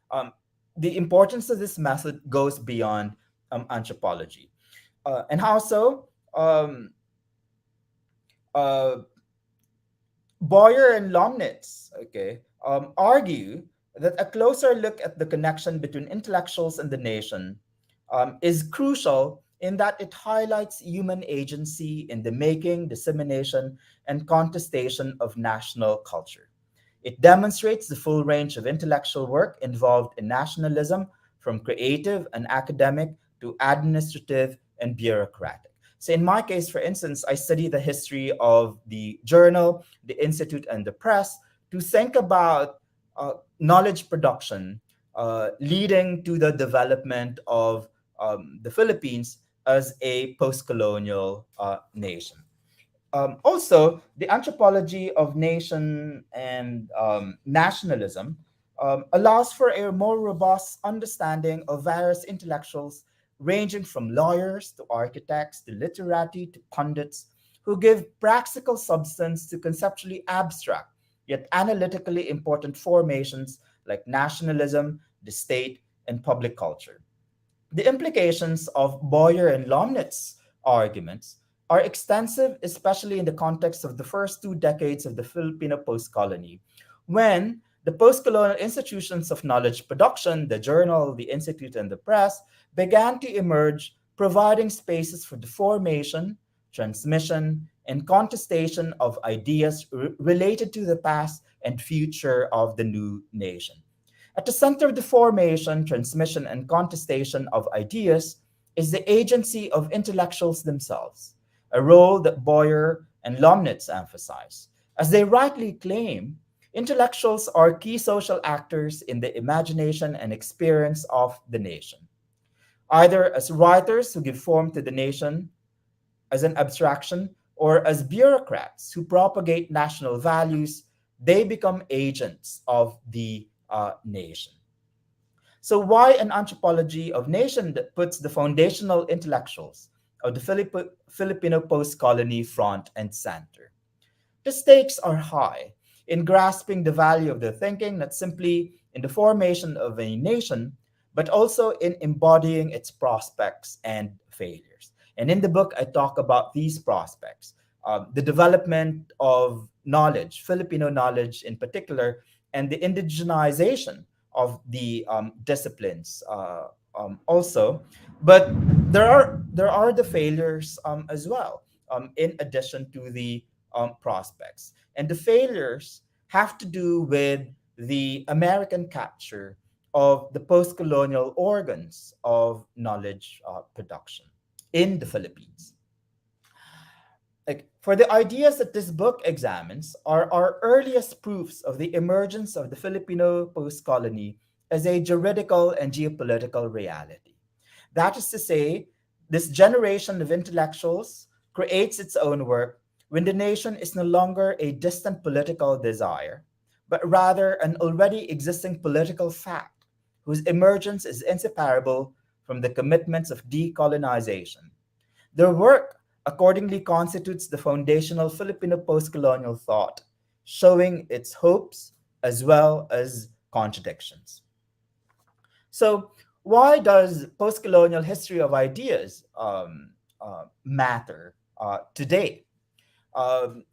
um, the importance of this method goes beyond anthropology. And how so? Uh, Boyer and Lomnitz, okay, argue that a closer look at the connection between intellectuals and the nation is crucial in that it highlights human agency in the making, dissemination, and contestation of national culture. It demonstrates the full range of intellectual work involved in nationalism, from creative and academic to administrative and bureaucratic. So, in my case, for instance, I study the history of the journal, the institute, and the press to think about knowledge production leading to the development of the Philippines as a post-colonial nation. Also, the anthropology of nation and nationalism allows for a more robust understanding of various intellectuals, ranging from lawyers to architects to literati to pundits, who give practical substance to conceptually abstract yet analytically important formations like nationalism, the state, and public culture. The implications of Boyer and Lomnitz's arguments are extensive, especially in the context of the first 2 decades of the Filipino post-colony, when the post-colonial institutions of knowledge production, the journal, the institute, and the press, began to emerge, providing spaces for the formation, transmission, and contestation of ideas related to the past and future of the new nation. At the center of the formation, transmission, and contestation of ideas is the agency of intellectuals themselves, a role that Boyer and Lomnitz emphasize. As they rightly claim, intellectuals are key social actors in the imagination and experience of the nation, either as writers who give form to the nation as an abstraction, or as bureaucrats who propagate national values, they become agents of the nation. So, why an anthropology of nation that puts the foundational intellectuals of the Filipino post colony front and center? The stakes are high in grasping the value of their thinking, not simply in the formation of a nation, but also in embodying its prospects and failures. And in the book, I talk about these prospects, the development of knowledge, Filipino knowledge in particular, and the indigenization of the disciplines also. But there are the failures as well, in addition to the prospects. And the failures have to do with the American capture of the post colonial organs of knowledge production in the Philippines. Like, for the ideas that this book examines are our earliest proofs of the emergence of the Filipino post colony as a juridical and geopolitical reality. That is to say, this generation of intellectuals creates its own work when the nation is no longer a distant political desire, but rather an already existing political fact whose emergence is inseparable from the commitments of decolonization. Their work accordingly constitutes the foundational Filipino post-colonial thought, showing its hopes as well as contradictions. So, why does post-colonial history of ideas matter today? Um,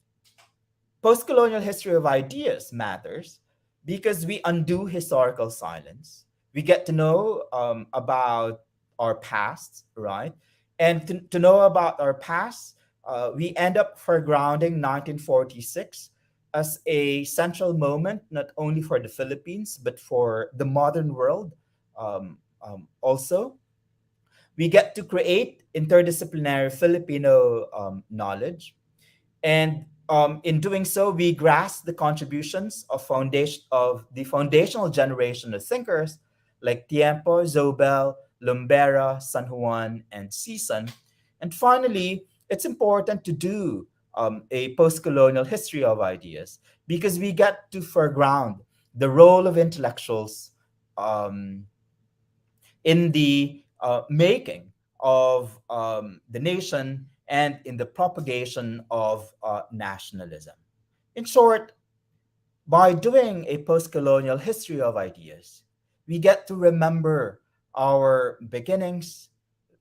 Post-colonial history of ideas matters because we undo historical silence. We get to know about our past, right? And to know about our past, we end up foregrounding 1946 as a central moment, not only for the Philippines, but for the modern world also. We get to create interdisciplinary Filipino knowledge, and in doing so, we grasp the contributions of the foundational generation of thinkers like Tiempo, Zobel, Lumbera, San Juan, and Season. And finally, it's important to do a post-colonial history of ideas because we get to foreground the role of intellectuals um, in the making of the nation and in the propagation of nationalism. In short, by doing a post colonial history of ideas, we get to remember our beginnings.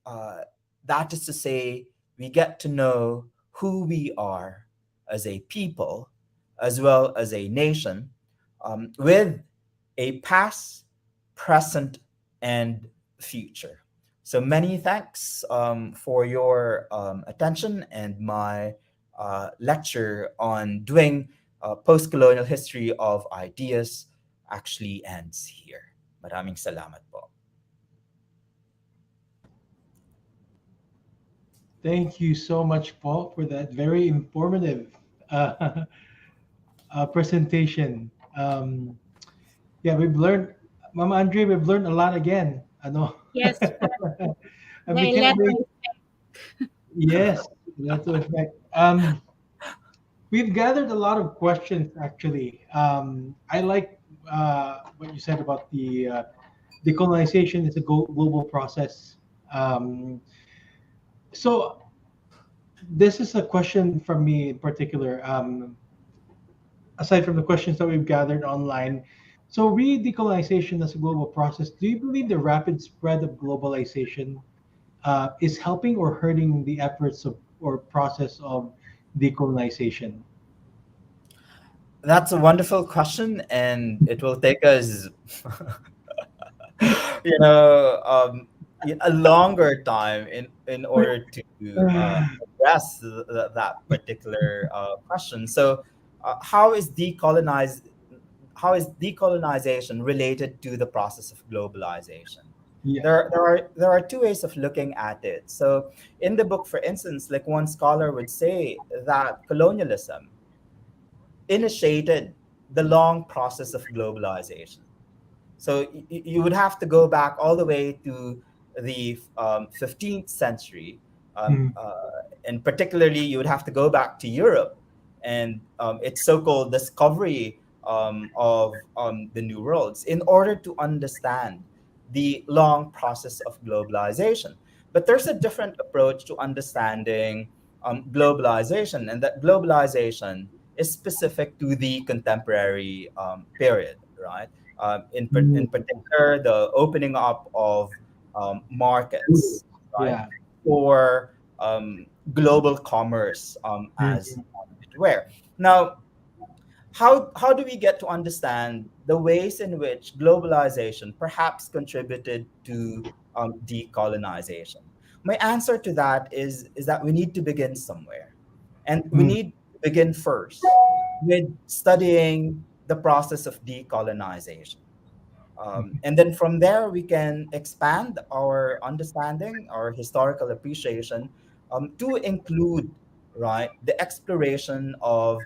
Uh, that is to say, we get to know who we are as a people, as well as a nation, with a past, present, and future. So many thanks for your attention, and my lecture on doing post-colonial history of ideas actually ends here. Maraming salamat po. Thank you so much, Paul, for that very informative presentation. Yeah, we've learned Mama Andre, we've learned a lot again. Ano? Yes, And the we can't wait. electro. Yes, that's effect. We've gathered a lot of questions actually. I like what you said about the decolonization is a global process. Um, so this is a question from me in particular. Aside from the questions that we've gathered online, so decolonization as a global process. Do you believe the rapid spread of globalization is helping or hurting the efforts of or process of decolonization? That's a wonderful question, and it will take us, you know, a longer time in order to address that particular question. So, how is decolonization related to the process of globalization? Yeah. There are two ways of looking at it. So, in the book, for instance, like one scholar would say that colonialism initiated the long process of globalization. So you would have to go back all the way to the 15th century, Mm, and particularly you would have to go back to Europe and its so-called discovery of the New Worlds in order to understand the long process of globalization. But there's a different approach to understanding globalization, and that globalization is specific to the contemporary period, right? In mm. particular, the opening up of markets, right, Yeah. for global commerce, as Mhm. it were. Now, how do we get to understand the ways in which globalization perhaps contributed to decolonization? My answer to that is that we need to begin somewhere, and we Mm, need to begin first with studying the process of decolonization. And then from there, we can expand our understanding, our historical appreciation, to include, right, the exploration of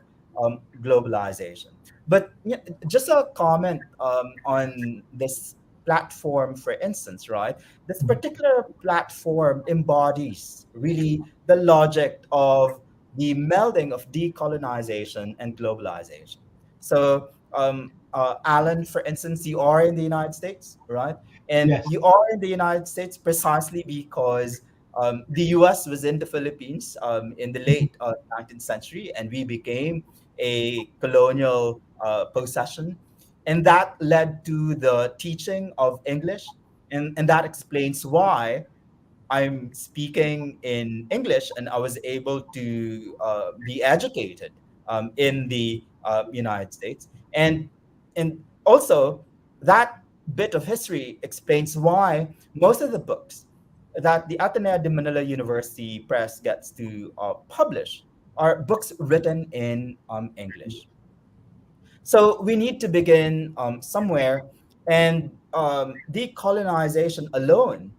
globalization. But just a comment on this platform, for instance, right? This mm. particular platform embodies really the logic of the melding of decolonization and globalization. So, Alan, for instance, you are in the United States, right? And Yes. you are in the United States precisely because the US was in the Philippines in the late 19th century, and we became a colonial possession. And that led to the teaching of English. And that explains why I'm speaking in English, and I was able to be educated in the United States. And also, that bit of history explains why most of the books that the Ateneo de Manila University Press gets to publish are books written in English. So we need to begin somewhere, and decolonization alone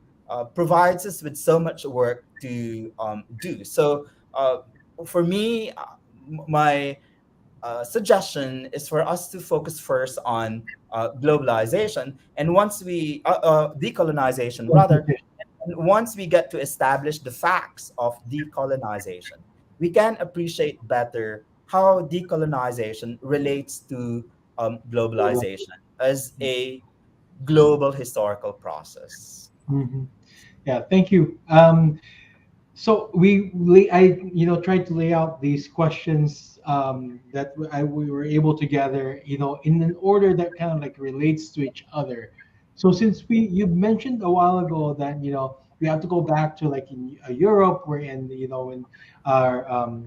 provides us with so much work to do. So for me, my suggestion is for us to focus first on globalization, and once we decolonization rather, and once we get to establish the facts of decolonization, we can appreciate better how decolonization relates to globalization as a global historical process. Mhm. Yeah, thank you. So I tried to lay out these questions that we were able to gather, in an order that kind of like relates to each other. So since you mentioned a while ago that we have to go back to like in Europe, where in our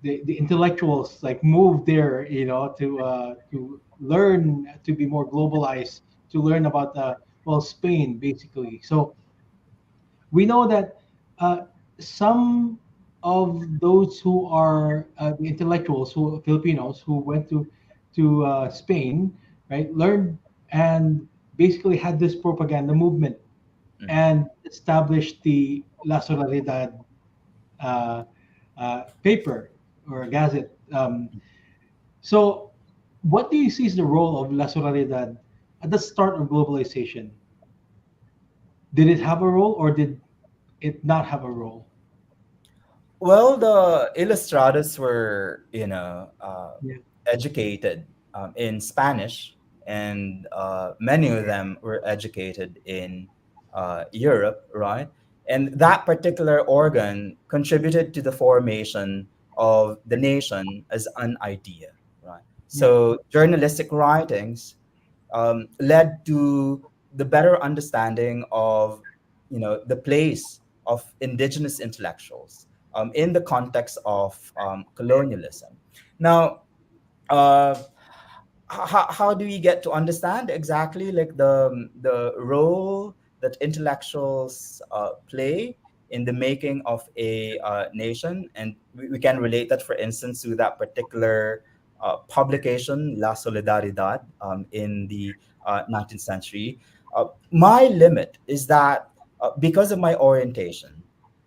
the intellectuals like moved there, to learn to be more globalized, to learn about Spain basically. So we know that some of those who are the intellectuals, who Filipinos who went to Spain, right, learned and basically had this propaganda movement Mhm. and established the La Solidaridad uh, paper or gazette. So, what do you see is the role of La Solidaridad at the start of globalization, did it have a role or did it not have a role? Well, the Ilustrados were, Yeah, educated in Spanish, and many of them were educated in Europe, right? And that particular organ contributed to the formation of the nation as an idea, right? yeah, So journalistic writings led to the better understanding of the place of indigenous intellectuals in the context of colonialism. Now, uh, how do we get to understand exactly like the role that intellectuals play in the making of a nation? And we can relate that, for instance, to that particular publication, La Solidaridad, in the 19th century. My limit is that because of my orientation,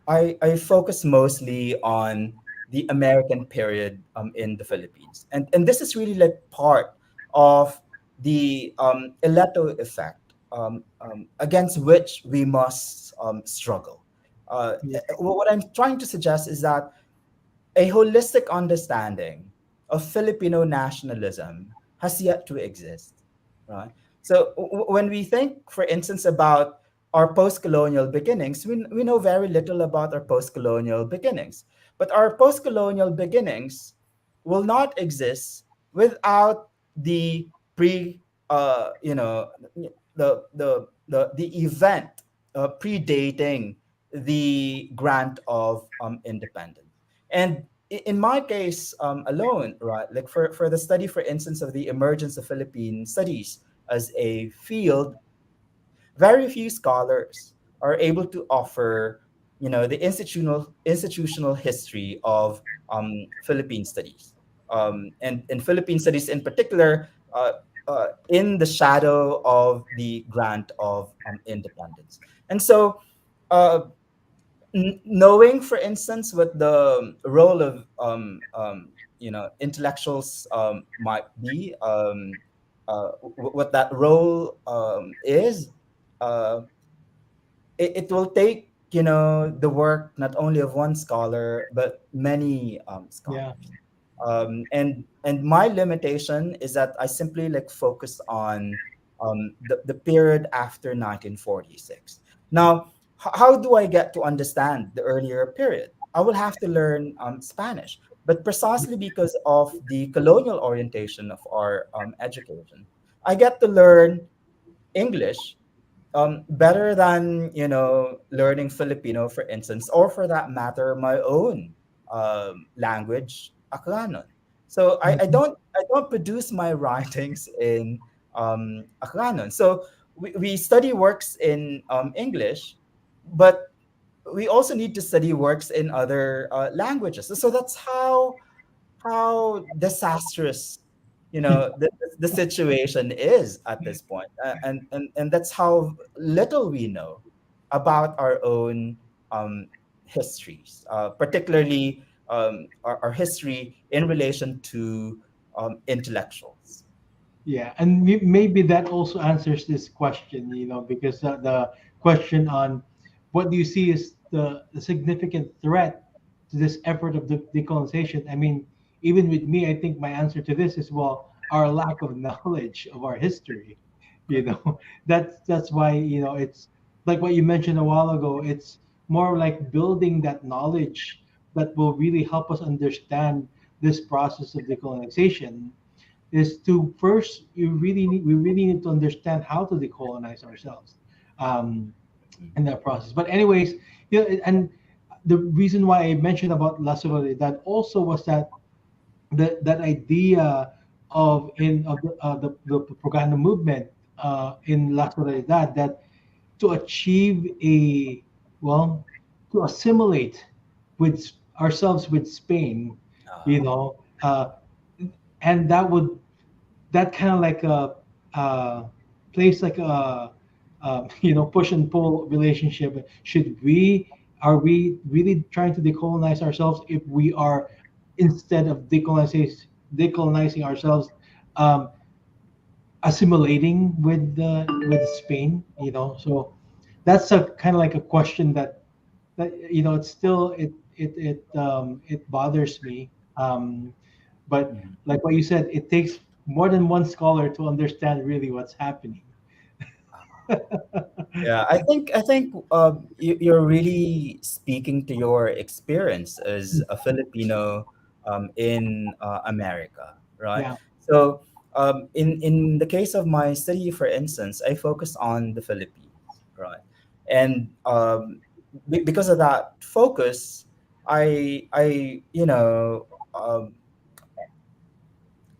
I focus mostly on the American period in the Philippines. And this is really like part of the Ileto effect, against which we must struggle. yeah, What I'm trying to suggest is that a holistic understanding of Filipino nationalism has yet to exist, right? So when we think, for instance, about our post-colonial beginnings, we know very little about our post-colonial beginnings. But our post-colonial beginnings will not exist without the pre, you know, the event predating the grant of independence. And in my case alone, right, like for the study, for instance, of the emergence of Philippine studies as a field, very few scholars are able to offer, the institutional history of Philippine studies, and Philippine studies in particular, in the shadow of the grant of independence. And so, uh, knowing, for instance, what the role of intellectuals might be, what that role is, uh, it will take the work not only of one scholar but many yeah, scholars. And my limitation is that I simply like focus on the period after 1946. Now, how do I get to understand the earlier period? I will have to learn Spanish, but precisely because of the colonial orientation of our education, I get to learn English better than learning Filipino, for instance, or for that matter, my own language, Aklanon. So mhm, I don't produce my writings in Aklanon. So we study works in English, but we also need to study works in other languages. So that's how disastrous the situation is at this point. And that's how little we know about our own histories, particularly our history in relation to intellectuals. yeah. And maybe that also answers this question, because the question on what do you see is the significant threat to this effort of the decolonization. I mean, even with me, I think my answer to this is, well, our lack of knowledge of our history. You know, that's why, it's like what you mentioned a while ago. It's more like building that knowledge that will really help us understand this process of decolonization. Is to first, we really need to understand how to decolonize ourselves, um, in that process. But anyways, and the reason why I mentioned about La Soledad also was that that idea of the propaganda movement in La Soledad, that to achieve a, well, to assimilate with ourselves with Spain, you Uh, know, uh, and that kind of like a place like push and pull relationship. Are we really trying to decolonize ourselves if we are, instead of decolonizing ourselves, um, assimilating with Spain. So that's a kind of like a question that it's still it bothers me. But Mhm. like what you said, it takes more than one scholar to understand really what's happening. Yeah, I think you're really speaking to your experience as a Filipino in America, right? Yeah. So in the case of my study, for instance, I focus on the Philippines, right? And because of that focus, I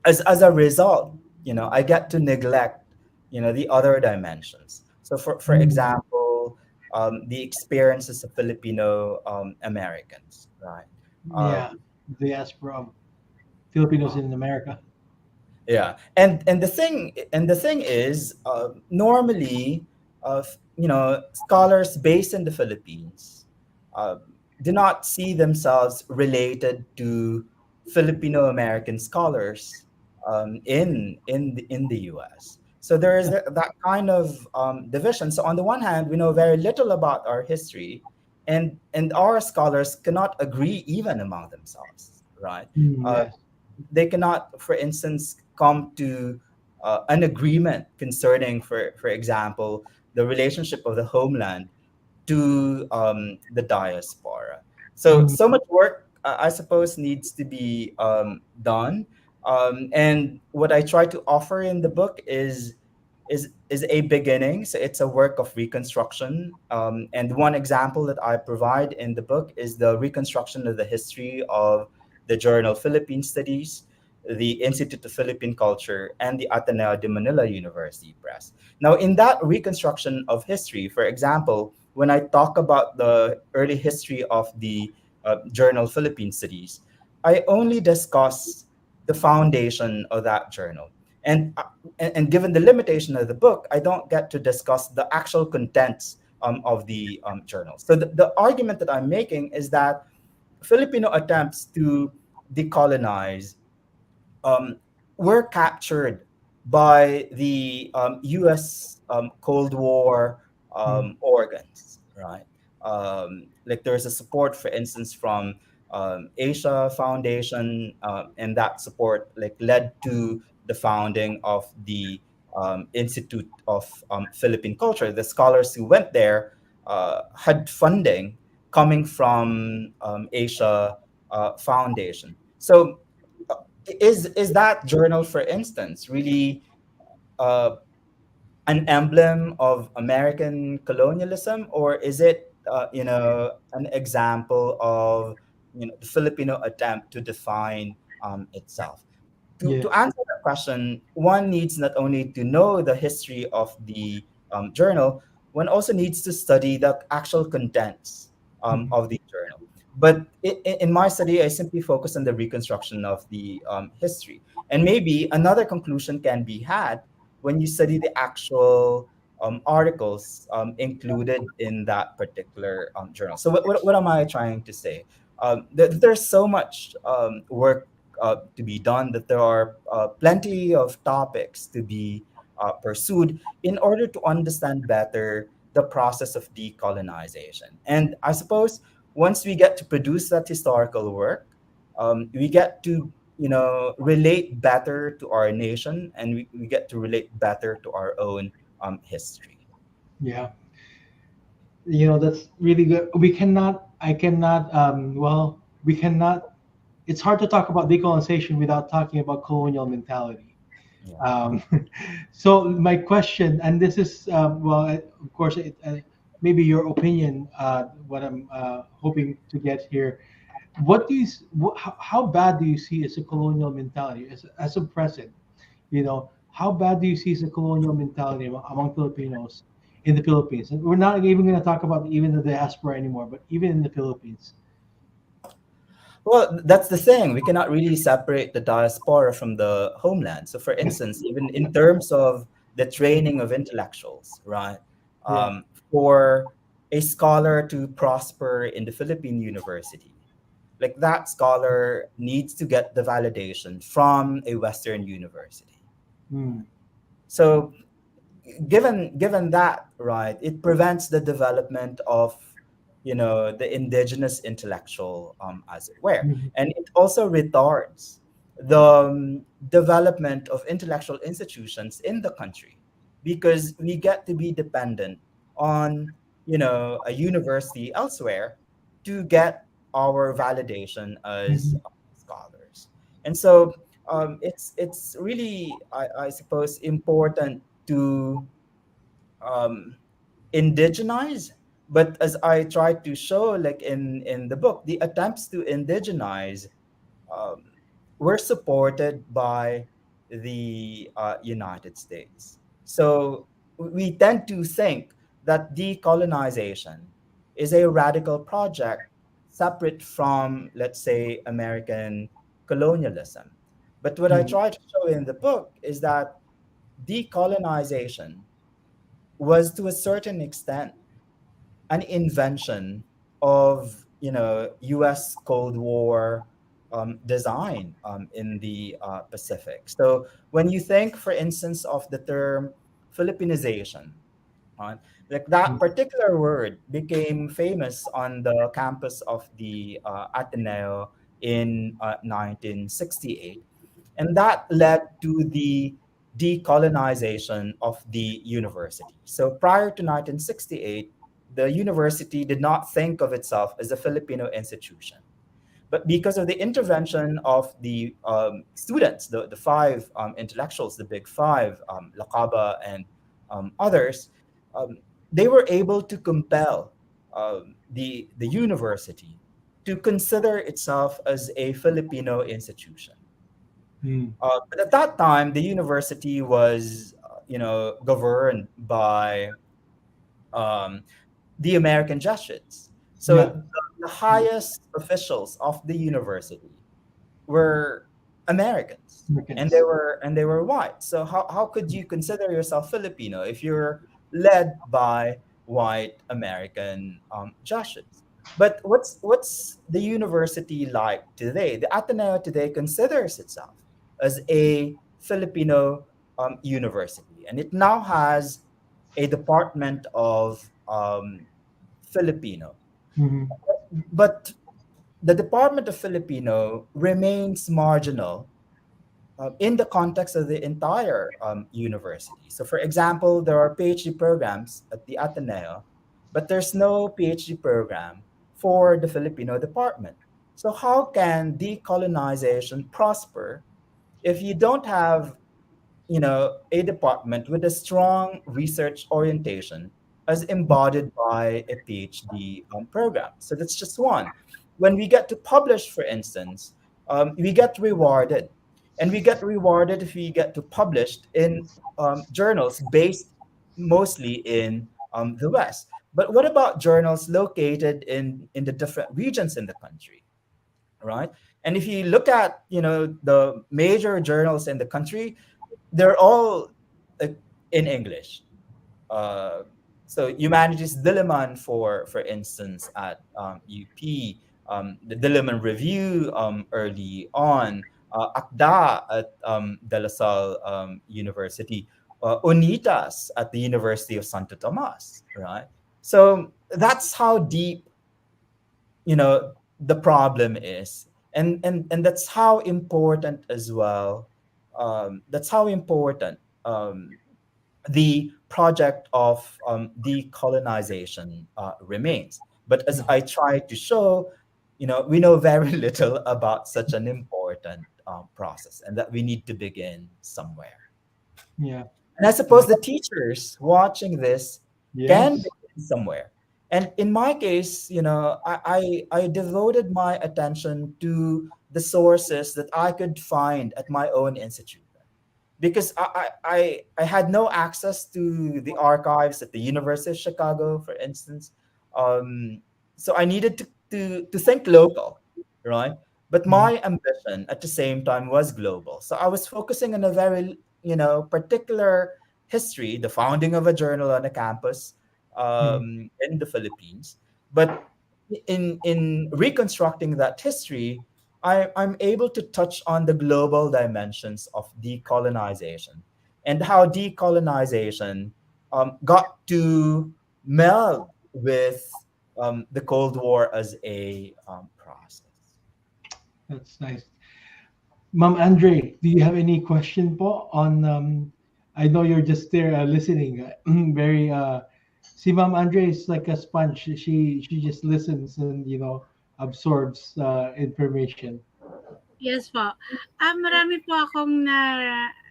as a result, I get to neglect, the other dimensions. So for Mm. example, the experiences of Filipino Americans, right? Yeah. um, Diaspora of Filipinos in America. Yeah, and the thing is, normally, scholars based in the Philippines uh, do not see themselves related to Filipino American scholars in the U.S. So there is Yeah. that kind of division. So on the one hand, we know very little about our history, and our scholars cannot agree even among themselves, right? Mm, Uh, yes. they cannot, for instance, come to an agreement concerning, for example, the relationship of the homeland to the diaspora. Mm, So much work, I suppose, needs to be done. And what I try to offer in the book is a beginning. So it's a work of reconstruction. And one example that I provide in the book is the reconstruction of the history of the journal Philippine Studies, the Institute of Philippine Culture, and the Ateneo de Manila University Press. Now, in that reconstruction of history, for example, when I talk about the early history of the journal Philippine Studies, I only discuss the foundation of that journal. And given the limitation of the book, I don't get to discuss the actual contents of the journal. So the argument that I'm making is that Filipino attempts to decolonize um, were captured by the U.S. Cold War mm, organs, right? Like there's a support, for instance, from Asia Foundation, and that support like led to the founding of the Institute of Philippine Culture. The scholars who went there had funding coming from Asia Foundation. So is that journal, for instance, really uh, an emblem of American colonialism, or is it an example of the Filipino attempt to define itself? To yes. answer that question, one needs not only to know the history of the journal, one also needs to study the actual contents Mm, of the journal. But in my study, I simply focus on the reconstruction of the history. And maybe another conclusion can be had when you study the actual articles included in that particular journal. So, what am I trying to say? There's so much work to be done, that there are plenty of topics to be pursued in order to understand better the process of decolonization. And I suppose once we get to produce that historical work, we get to relate better to our nation, and we get to relate better to our own history. yeah. That's really good. I cannot, we cannot, it's hard to talk about decolonization without talking about colonial mentality. Yeah. Um, so my question, and this is, of course, maybe your opinion, what I'm hoping to get here. What do you, how bad do you see as a colonial mentality as a present? How bad do you see as a colonial mentality among Filipinos in the Philippines? And we're not even going to talk about even the diaspora anymore, but even in the Philippines. Well, that's the thing. We cannot really separate the diaspora from the homeland. So, for instance, even in terms of the training of intellectuals, right? Yeah. Um, for a scholar to prosper in the Philippine university, like that scholar needs to get the validation from a Western university. Hmm. So given that, right, it prevents the development of, the indigenous intellectual, as it were, Mhm. and it also retards the development of intellectual institutions in the country, because we get to be dependent on, a university elsewhere to get our validation as Mhm. scholars. And so, it's really, I suppose, important to, um, indigenize. But as I try to show, like in the book, the attempts to indigenize, um, were supported by the United States. So we tend to think that decolonization is a radical project separate from, let's say, American colonialism. But what I Mhm. try to show in the book is that decolonization was, to a certain extent, an invention of, U.S. Cold War, design, in the Pacific. So when you think, for instance, of the term Philippinization, right, like that Mhm. particular word became famous on the campus of the Ateneo in 1968, and that led to the decolonization of the university. So prior to 1968, the university did not think of itself as a Filipino institution. But because of the intervention of the students, the five intellectuals, the big five, Lakaba and others, um, they were able to compel the university to consider itself as a Filipino institution. Mhm. But at that time, the university was, governed by um, the American Jesuits. So Yeah. the highest officials of the university were Americans, and they Americans. were white. So how could you consider yourself Filipino if you're led by white American Jesuits? But what's the university like today? The Ateneo today considers itself as a Filipino university, and it now has a department of Filipino. Mhm. But the Department of Filipino remains marginal in the context of the entire university. So, for example, there are PhD programs at the Ateneo, but there's no PhD program for the Filipino department. So, how can decolonization prosper if you don't have, a department with a strong research orientation as embodied by a PhD program? So that's just one. When we get to publish, for instance, we get rewarded. And we get rewarded if we get to published in journals based mostly in the West. But what about journals located in the different regions in the country, right? And if you look at, the major journals in the country, they're all uh, in English. Uh, so Humanities Diliman, for instance, at UP, the Diliman Review early on, Akda at De La Salle University, Unitas at the University of Santo Tomas, right? So that's how deep, the problem is, and that's how important as well. That's how important the project of decolonization remains. But as Yeah. I try to show, we know very little about such an important process, and that we need to begin somewhere. Yeah. And I Yeah. suppose the teachers watching this can Yes. begin somewhere. And in my case, I devoted my attention to the sources that I could find at my own institution, because I had no access to the archives at the University of Chicago, for instance. Um, so I needed to think local, right? But Mhm. my ambition at the same time was global. So I was focusing on a very, particular history, the founding of a journal on a campus Mhm. in the Philippines. But in reconstructing that history, I'm able to touch on the global dimensions of decolonization. and how decolonization got to meld with the Cold War as a process. That's nice. Ma'am Andre, do you have any question po on I know you're just there listening. Very see Ma'am Andre is like a sponge. She just listens and absorbs information. Yes po. Marami po akong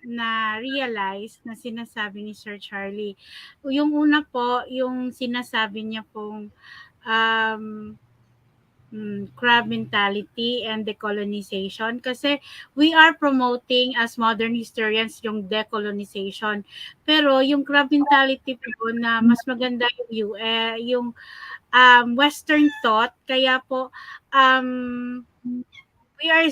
na-realize na sinasabi ni Sir Charlie. Yung una po, yung sinasabi niya pong um, crab mentality and decolonization, kasi we are promoting as modern historians yung decolonization, pero yung crab mentality po na mas maganda yung western thought, kaya po we are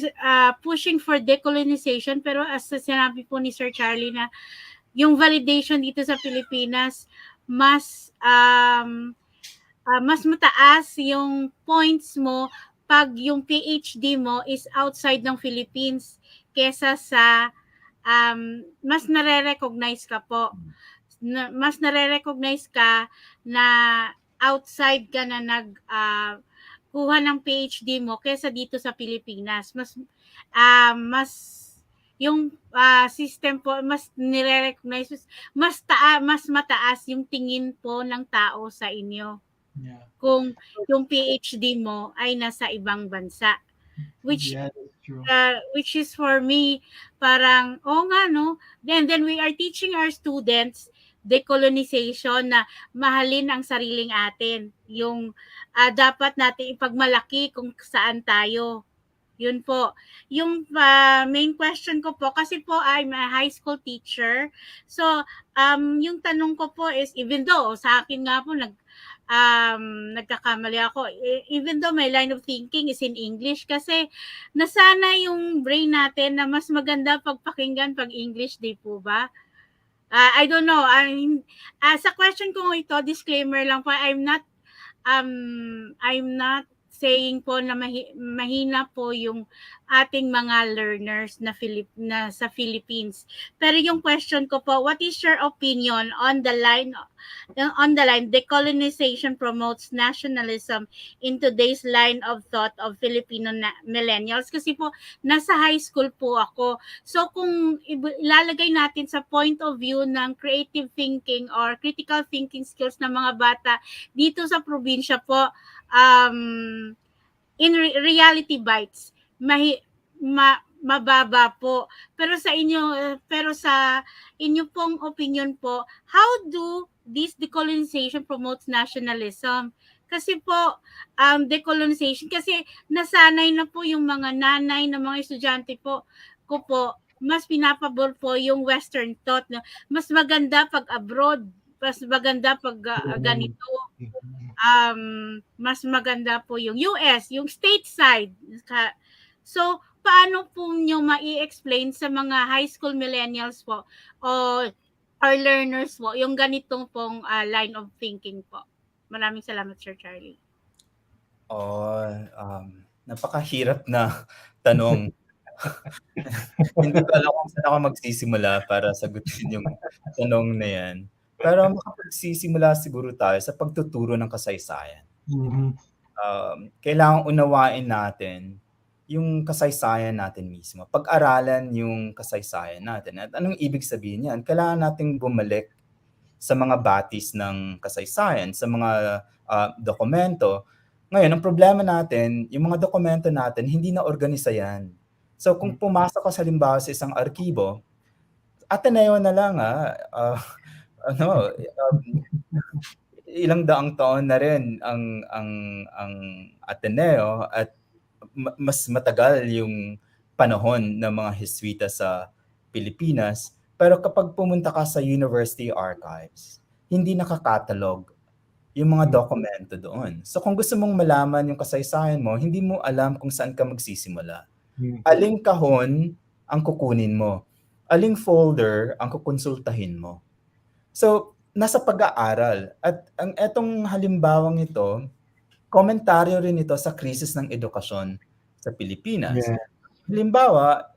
pushing for decolonization, pero as sinabi po ni Sir Charlie na yung validation dito sa Pilipinas mas mataas yung points mo pag yung PhD mo is outside ng Philippines kesa sa mas nare-recognize ka po. Mas nare-recognize ka na outside ka na kuha ng PhD mo kesa dito sa Pilipinas. Mas yung system po mas nire-recognize, mas mataas yung tingin po ng tao sa inyo. Yeah. Kung yung PhD mo ay nasa ibang bansa, which Yeah, that's true. Which is for me parang nga no, then we are teaching our students decolonization, na mahalin ang sariling atin, yung dapat natin ipagmalaki kung saan tayo. Yun po. Yung main question ko po, kasi po I'm a high school teacher. So, yung tanong ko po is, even though sa akin nga po nagkakamali ako, even though my line of thinking is in English, kasi nasana yung brain natin na mas maganda pagpakinggan pag English, di po ba? I don't know. Sa question ko ito, disclaimer lang po, I'm not saying po na mahina po yung ating mga learners na sa Philippines. Pero yung question ko po, what is your opinion on the line decolonization promotes nationalism in today's line of thought of Filipino millennials? Kasi po nasa high school po ako. So kung ilalagay natin sa point of view ng creative thinking or critical thinking skills ng mga bata dito sa probinsya po, in reality bites, mababa po. Pero sa inyo pong opinion po, how do this decolonization promotes nationalism? Kasi po, decolonization, kasi nasanay na po yung mga nanay ng mga estudyante po mas pinapabor po yung western thought na mas maganda pag abroad, mas maganda pag ganito. Mas maganda po yung US, yung stateside. So, paano po nyo mai-explain sa mga high school millennials po or learners po yung ganitong pong line of thinking po? Maraming salamat, Sir Charlie. Napakahirap na tanong. Hindi ko alam kung saan ako magsisimula para sagutin yung tanong na yan. Pero makapagsisimula siguro tayo sa pagtuturo ng kasaysayan. Mm-hmm. Kailangang unawain natin yung kasaysayan natin mismo. Pag-aralan yung kasaysayan natin. At anong ibig sabihin yan? Kailangan nating bumalik sa mga batis ng kasaysayan, sa mga dokumento. Ngayon, ang problema natin, yung mga dokumento natin, hindi na organisa yan. So kung pumasok ka sa halimbawa sa isang arkibo, Ateneo na lang ilang daang taon na rin ang Ateneo at mas matagal yung panahon ng mga Jesuita sa Pilipinas. Pero kapag pumunta ka sa university archives, hindi nakakatalog yung mga dokumento doon. So kung gusto mong malaman yung kasaysayan mo, hindi mo alam kung saan ka magsisimula. Aling kahon ang kukunin mo? Aling folder ang kukonsultahin mo? So, nasa pag-aaral. At ang etong halimbawang ito, komentaryo rin ito sa krisis ng edukasyon sa Pilipinas. Yeah. Halimbawa,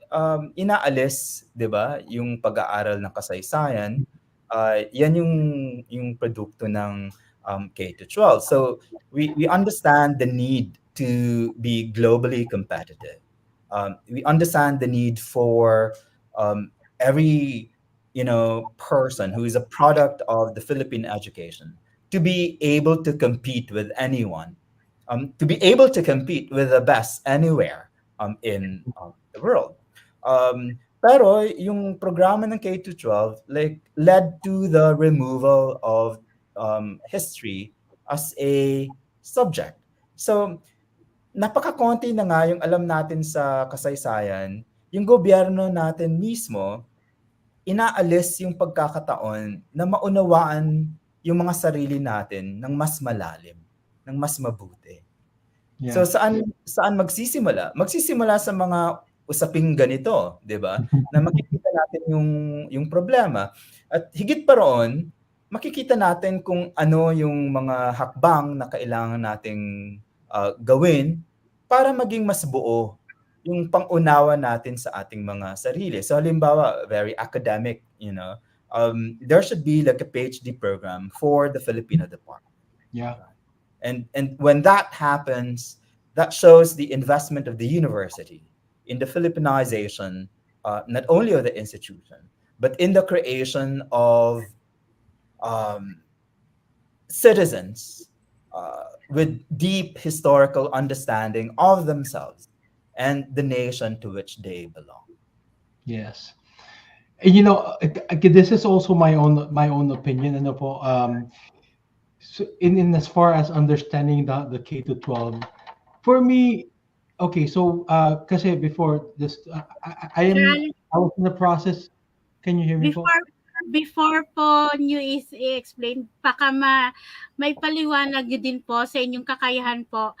inaalis, 'di ba, yung pag-aaral ng kasaysayan, yan yung produkto ng K to 12. So we understand the need to be globally competitive. We understand the need for every person who is a product of the Philippine education to be able to compete with anyone, to be able to compete with the best anywhere in the world. Pero yung programa ng K to 12 like led to the removal of history as a subject. So napakakonti na nga yung alam natin sa kasaysayan, yung gobyerno natin mismo inaalis yung pagkakataon na maunawaan yung mga sarili natin ng mas malalim, ng mas mabuti. So Yeah. saan magsisimula? Magsisimula sa mga usaping ganito, 'di ba? Na makikita natin yung problema. At higit pa roon, makikita natin kung ano yung mga hakbang na kailangan nating gawin para maging mas buo yung pang-unawa natin sa ating mga sarili. So halimbawa, very academic, there should be like a PhD program for the Filipino department. Yeah. And when that happens, that shows the investment of the university in the Filipinization, not only of the institution, but in the creation of um, citizens with deep historical understanding of themselves and the nation to which they belong. Yes. And this is also my own opinion. Ano po, so in as far as understanding the K to 12, for me, okay. So kasi before this, Sir, I was in the process. Can you hear me po? before before po niyo i-explain, baka may paliwanag niyo din po sa inyong kakayahan po,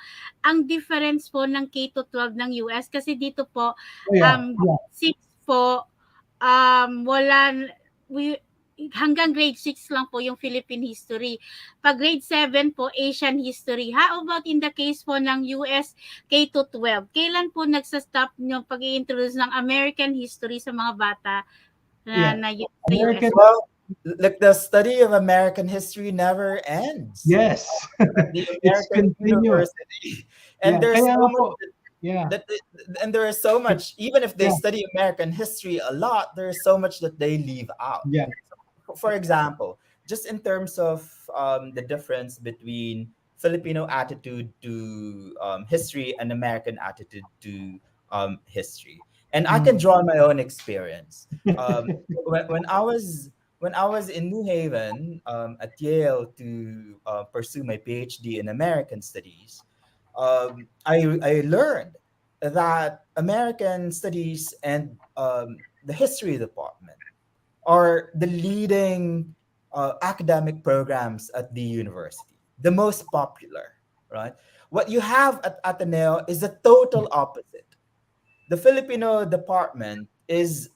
ang difference po ng K to 12 ng US kasi dito po, Oh yeah, yeah. 6 po, wala we hanggang grade 6 lang po yung Philippine history. Pag grade 7 po, Asian history. How about in the case po ng US K to 12? Kailan po nagsa-stop yung pag-i-introduce ng American history sa mga bata Yeah. na sa US? American. Well, like the study of American history never ends Yes. at the It's American continuous. University, and Yeah. there's Kaya so nga much po. Yeah. and there is so much. Even if they Yeah. study American history a lot, there is so much that they leave out. Yeah. For example, just in terms of the difference between Filipino attitude to history and American attitude to history, and I can Mm. draw on my own experience. When I was in New Haven at Yale to pursue my PhD in American Studies, I learned that American Studies and the History Department are the leading academic programs at the university, the most popular, right? What you have at Ateneo is the total opposite. The Filipino department is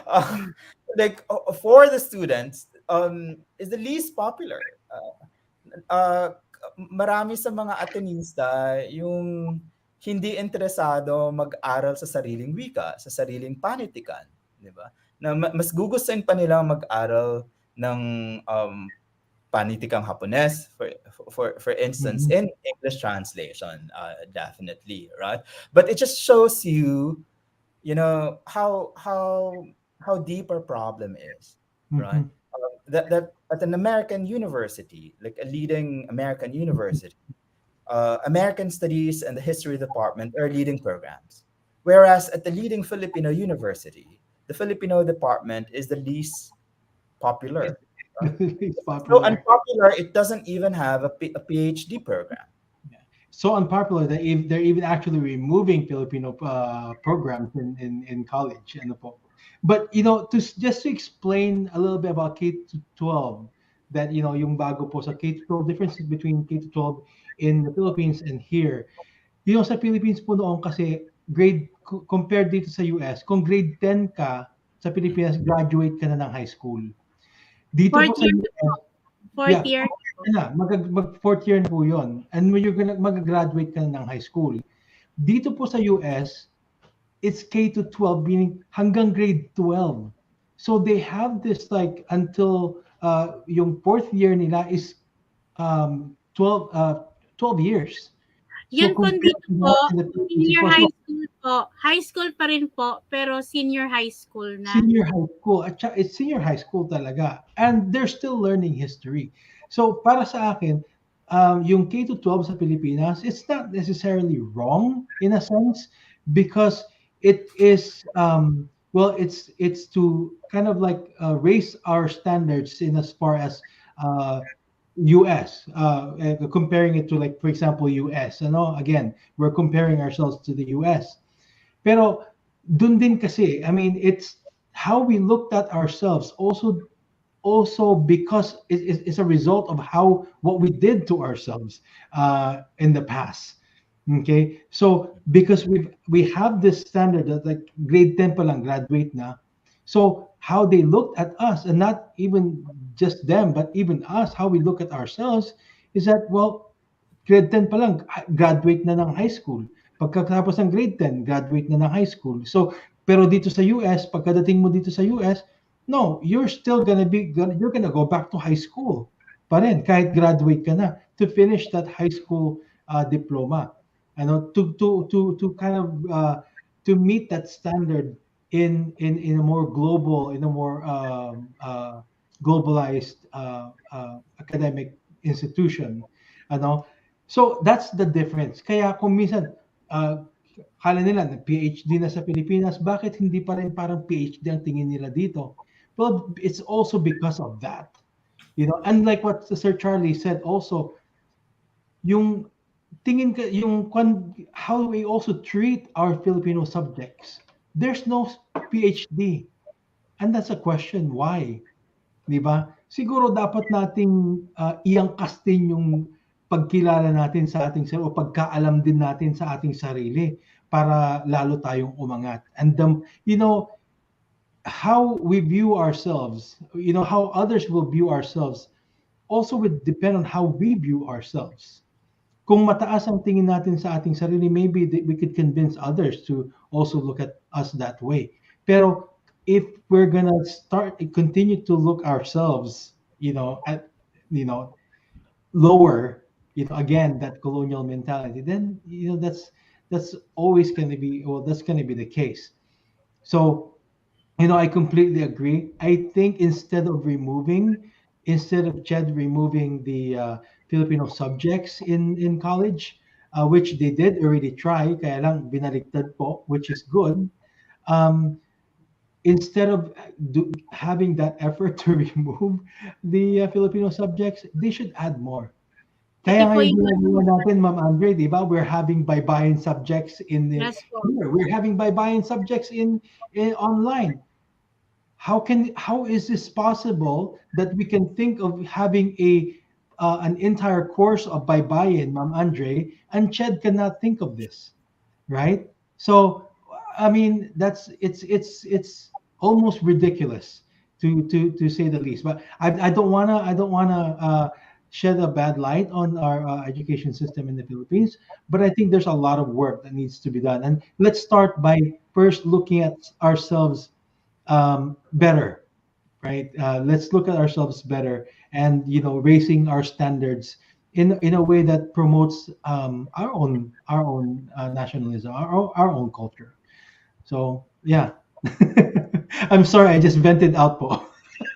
uh, for the students is the least popular. Uh, Marami sa mga Atenista yung hindi interesado mag-aral sa sariling wika, sa sariling panitikan, di ba? Na mas gugustuhin pa nilang mag-aral ng panitikang Hapones, for instance, Mhm. in English translation, definitely, right? But it just shows you, how deep our problem is, right? Mhm. That at an American university, like a leading American university, American Studies and the History Department are leading programs, whereas at the leading Filipino university, the Filipino department is the least popular. Right? It's It's so popular. unpopular, it doesn't even have a PhD program. Yeah. So unpopular that they're even actually removing Filipino programs in college. Ano po. But just to explain a little bit about K to 12, that yung bago po sa K to 12, differences between K to 12 in the Philippines and here. Sa Philippines po noon kasi compared dito sa US, kung grade 10 ka sa Pilipinas, graduate ka na ng high school. Dito po Fourth sa year, US, fourth yeah, year. mag fourth year na po yun. And when you're mag-graduate ka na ng high school. Dito po sa US, it's K to 12, meaning hanggang grade 12. So they have this like until yung fourth year nila is 12 years. So Yun po compared dito to po, that in the Philippines, senior it was high school po. High school pa rin po, pero senior high school na. senior high school. It's senior high school talaga. And they're still learning history. So para sa akin, yung K to 12 sa Pilipinas, it's not necessarily wrong in a sense because it is well, it's to kind of like raise our standards in as far as US, comparing it to like for example US. Again, we're comparing ourselves to the US. Pero dun din kasi, I mean, it's how we looked at ourselves also because it's a result of how what we did to ourselves in the past. Okay, so because we have this standard that like grade 10 pa lang graduate na, so how they looked at us, and not even just them but even us, how we look at ourselves is that, well, grade 10 pa lang, graduate na ng high school. Pagkatapos ng grade 10, graduate na ng high school. So, pero dito sa US, pagkadating mo dito sa US, no, you're gonna go back to high school pa rin, kahit graduate ka na, to finish that high school diploma. To kind of to meet that standard in a more global, in a more globalized academic institution. Ano? So that's the difference. Kaya kung minsan kala nila na PhD na sa Pilipinas, bakit hindi pa rin parang PhD ang tingin nila dito? Well, it's also because of that. And like what Sir Charlie said also, yung tingin ka yung how we also treat our Filipino subjects. There's no PhD. And that's a question why. 'Di ba? Siguro dapat nating iangkas din yung pagkilala natin sa ating sarili o pagkaalam din natin sa ating sarili para lalo tayong umangat. And how we view ourselves, how others will view ourselves also would depend on how we view ourselves. Kung mataas ang tingin natin sa ating sarili, maybe we could convince others to also look at us that way. Pero if we're gonna continue to look ourselves, at lower, again that colonial mentality, then that's always going to be, well, that's going to be the case. So I completely agree. I think instead of Jed removing the Filipino subjects in college, which they did already try, kaya lang binaliktad po, which is good. Um, Instead of having that effort to remove the Filipino subjects, they should add more. Pati Kaya po ngayon yung ginagawa natin, Ma'am Andre, di ba? We're having baybayin subjects yes po. here. We're having baybayin subjects in online. How is this possible that we can think of having an entire course of baybayin, Ma'am Andre, and Ched cannot think of this, right? So, I mean, it's almost ridiculous to say the least. But I don't wanna shed a bad light on our education system in the Philippines. But I think there's a lot of work that needs to be done. And let's start by first looking at ourselves better, right? Let's look at ourselves better, and raising our standards in a way that promotes our own nationalism, our own culture. So yeah, I'm sorry, I just vented out po.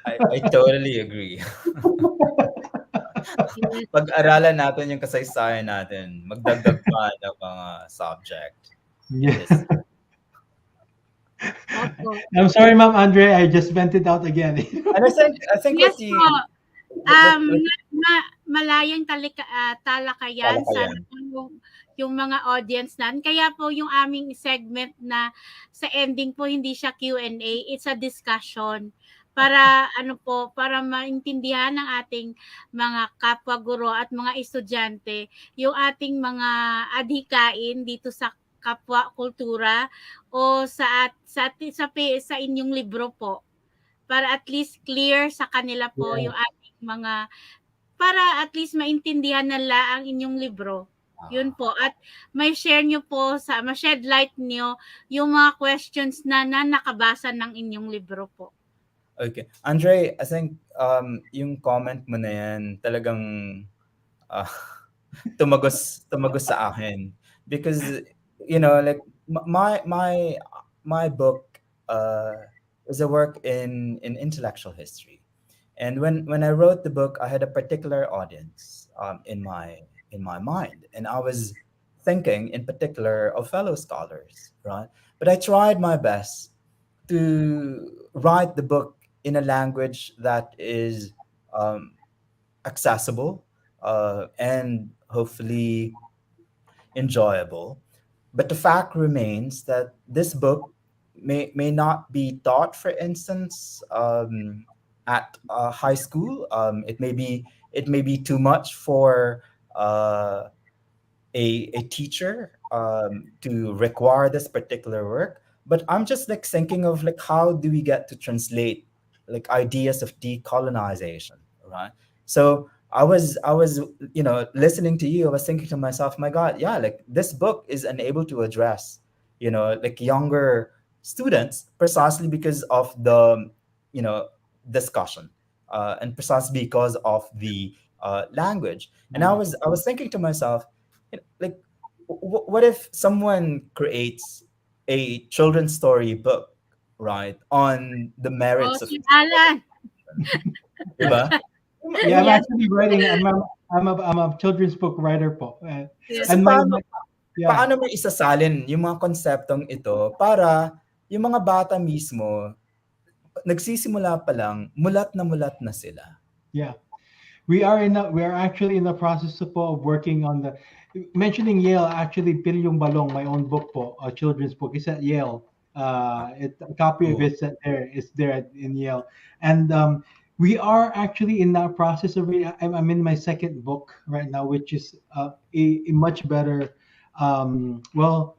I totally agree. Yes, Pag-aralan natin yung kasaysayan natin, magdagdag pa ng mga subject in Yeah. history. opo. I'm sorry, Ma'am Andre, I just vented out again. And I think Yes what you po. what, what Malayang talakayan sana talakayan. po yung mga audience natin. Kaya po yung aming segment na sa ending po hindi siya Q&A, it's a discussion para para maintindihan ng ating mga kapwa guro at mga estudyante yung ating mga adhikain dito sa kapwa kultura o sa inyong libro po, para at least clear sa kanila po Yeah. yung ating mga, para at least maintindihan nila ang inyong libro. Yun Ah, po. At may share nyo po ma-shed light nyo yung mga questions na nakabasa ng inyong libro po. okay. Andre, I think yung comment mo na yan talagang ah, tumagos sa akin because like my book is a work in intellectual history, and when I wrote the book I had a particular audience in my mind, and I was thinking in particular of fellow scholars, right? But I tried my best to write the book in a language that is um, accessible and hopefully enjoyable. But the fact remains that this book may not be taught, for instance, at high school. It may be too much for uh, a teacher to require this particular work, but I'm just like thinking of like how do we get to translate like ideas of decolonization, right? So I was listening to you, I was thinking to myself, my God, yeah, like this book is unable to address like younger students precisely because of the you know discussion, and precisely because of the language. And I Language. was thinking to myself, like what if someone creates a children's story book, right, on the Oh, merits of si Alan. diba? Yeah, I'm Yes, actually writing. I'm a children's book writer po. yes. So And paano yeah, paano mo isasalin yung mga konseptong ito para yung mga bata mismo nagsisimula pa lang mulat na sila. yeah. We are actually in the process of working on the mentioning Yale. Actually, Pilyong Balong, my own book po, a children's book, is at Yale. A copy of Ooh, it's at there. It's there in Yale, and we are actually in that process of reading. I'm in my second book right now, which is a much better, well,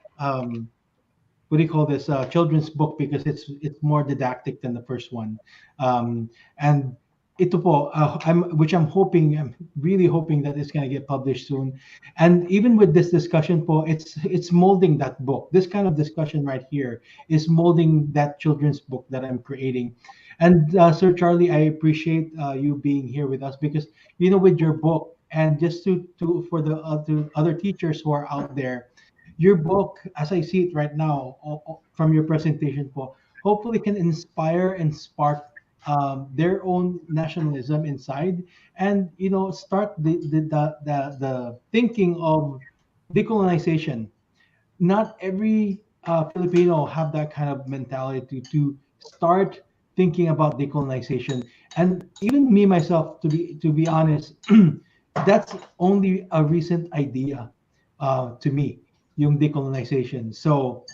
what do you call this, children's book, because it's more didactic than the first one, and ito po, I'm really hoping that it's going to get published soon. And even with this discussion po, it's molding that book. This kind of discussion right here is molding that children's book that I'm creating. And Sir Charlie, I appreciate you being here with us, because with your book, and just to for the other teachers who are out there, your book, as I see it right now, from your presentation po, hopefully can inspire and spark their own nationalism inside, and start the thinking of decolonization. Not every Filipino have that kind of mentality to start thinking about decolonization. And even me myself, to be honest, that's only a recent idea to me, yung decolonization. So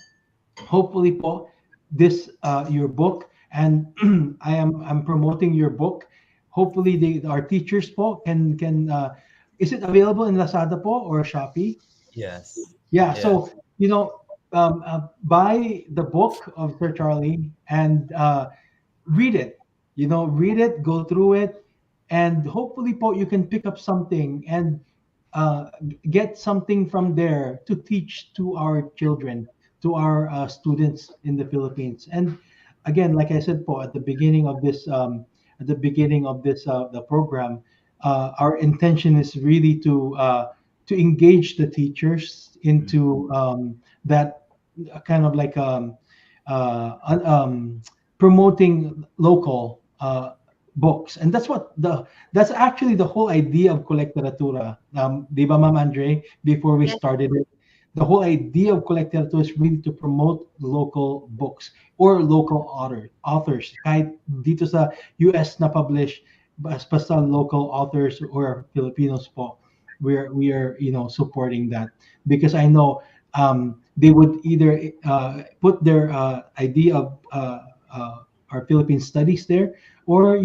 hopefully po, this your book, and I'm promoting your book. Hopefully our teachers po can is it available in Lazada po or Shopee? yes. Yeah, Yeah. so buy the book of Sir Charlie, and read it. Read it, go through it, and hopefully, po, you can pick up something and get something from there to teach to our children, to our students in the Philippines. And again, like I said, po, at the beginning of this the program, our intention is really to engage the teachers into that kind of like promoting local books. And that's actually the whole idea of Colecteratura. Di ba, Ma'am Andre, before we Yes, started it, the whole idea of Colecteratura is really to promote local books or local authors. Kahit dito sa US na publish, basta local authors or Filipinos po, we are supporting that, because I know they would either put their idea of our Philippine studies there, or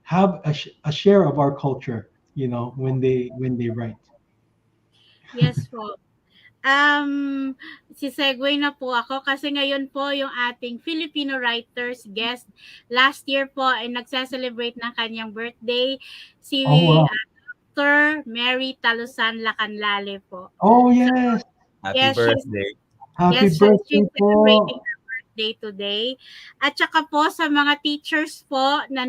have a share of our culture, when they write. yes po. Um, segue na po ako kasi ngayon po yung ating Filipino writers guest last year po ay nagse-celebrate ng kanyang birthday. Si Oh wow. Dr. Mary Talusan Lacanlale po. Oh, So, yes. Happy yes, birthday. Happy she's birthday po. celebrating her birthday today. At saka po sa mga teachers po na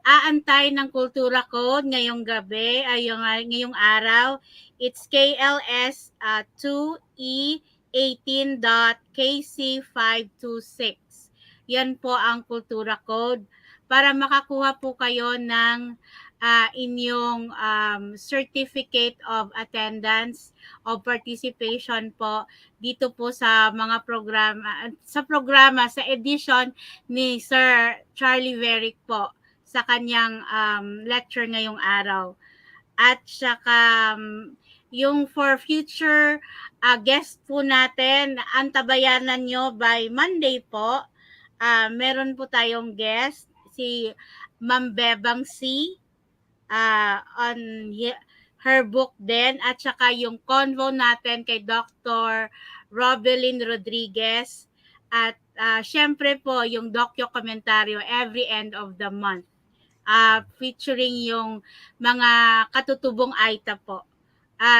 aantay ng Kultura Code ngayong gabi, ay ngayong araw. It's KLS 2E18.KC526. Yan po ang Kultura Code para makakuha po kayo ng inyong certificate of attendance of participation po dito po sa mga programa sa edition ni Sir Charlie Veric po sa kanyang lecture ngayong araw. At saka yung for future guest po natin, antabayanan nyo by Monday po. Meron po tayong guest, si Ma'am Bebang C. On her book din. At saka yung convo natin kay Dr. Robelyn Rodriguez. At syempre po yung docu-komentaryo every end of the month. Featuring yung mga katutubong Aita po.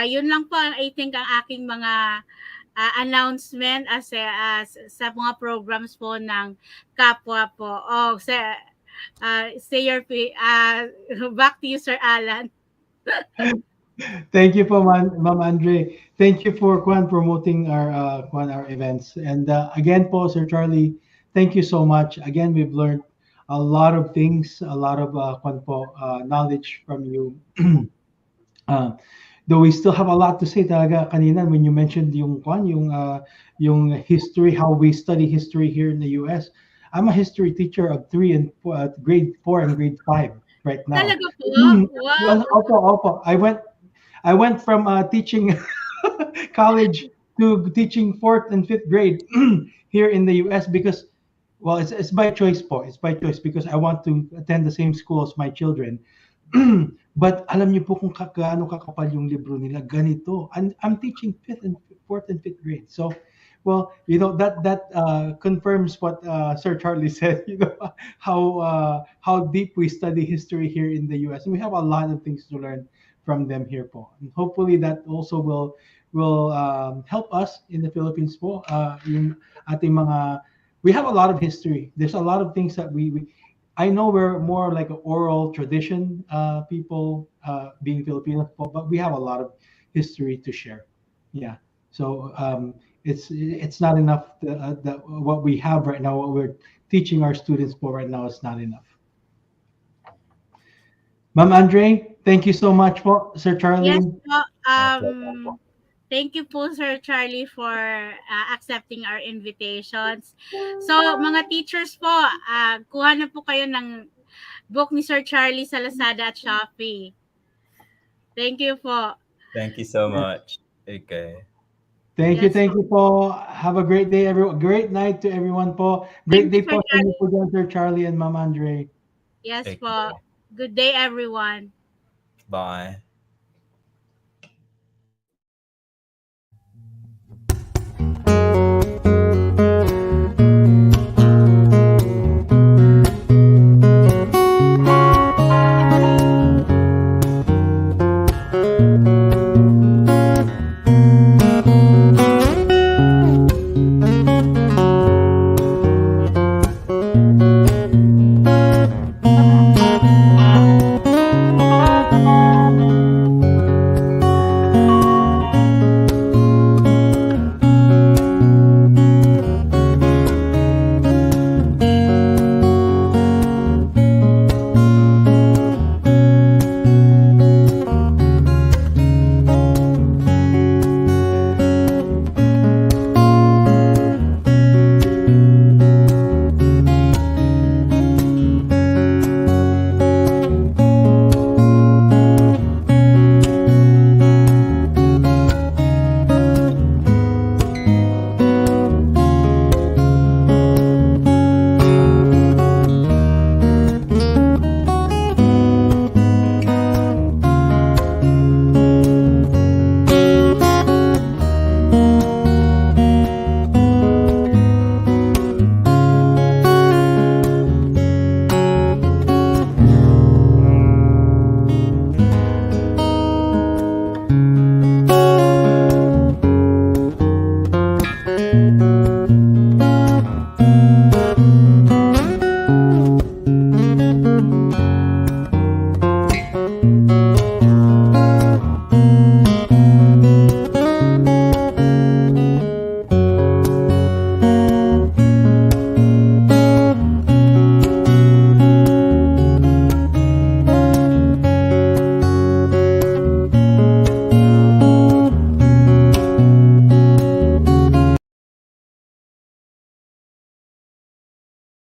Yun lang po, I think, ang aking mga announcement sa mga programs po ng kapwa po. Say your back to you, Sir Alan. Thank you po, Ma'am Andre. Thank you for promoting our events. And again po, Sir Charlie, thank you so much. Again, we've learned a lot of things, a lot of knowledge from you. uh, though we still have a lot to say talaga kanina when you mentioned yung history, how we study history here in the US. I'm a history teacher of grade 4 and grade 5 right now. Talaga po? Well, Wow. opo. I went from teaching college to teaching fourth and fifth grade here in the US because, well, it's by choice po. It's by choice because I want to attend the same school as my children. But alam niyo po kung gaano kakapal yung libro nila, ganito. I'm teaching fourth and fifth grade. So, well, that confirms what Sir Charlie said. How deep we study history here in the U.S. and we have a lot of things to learn from them here po. And hopefully that also will help us in the Philippines po. Yung ating mga we have a lot of history. There's a lot of things that we I know we're more like an oral tradition people being Filipino, but we have a lot of history to share. Yeah. So it's not enough that what we have right now, what we're teaching our students for right now is not enough. Ma'am Andre, thank you so much po, Sir Charlie. Yes po. Okay. Thank you po, Sir Charlie, for accepting our invitations. So, mga teachers po, kuha na po kayo ng book ni Sir Charlie sa Lazada at Shopee. Thank you po. Thank you so much. Okay. Thank Yes you po. Have a great day, everyone. Great night to everyone po. Great Thank you, day Sir po sa inyo Charlie. po dyan, Sir Charlie and Ma'am Andre. Yes Okay. po. Good day, everyone. Bye.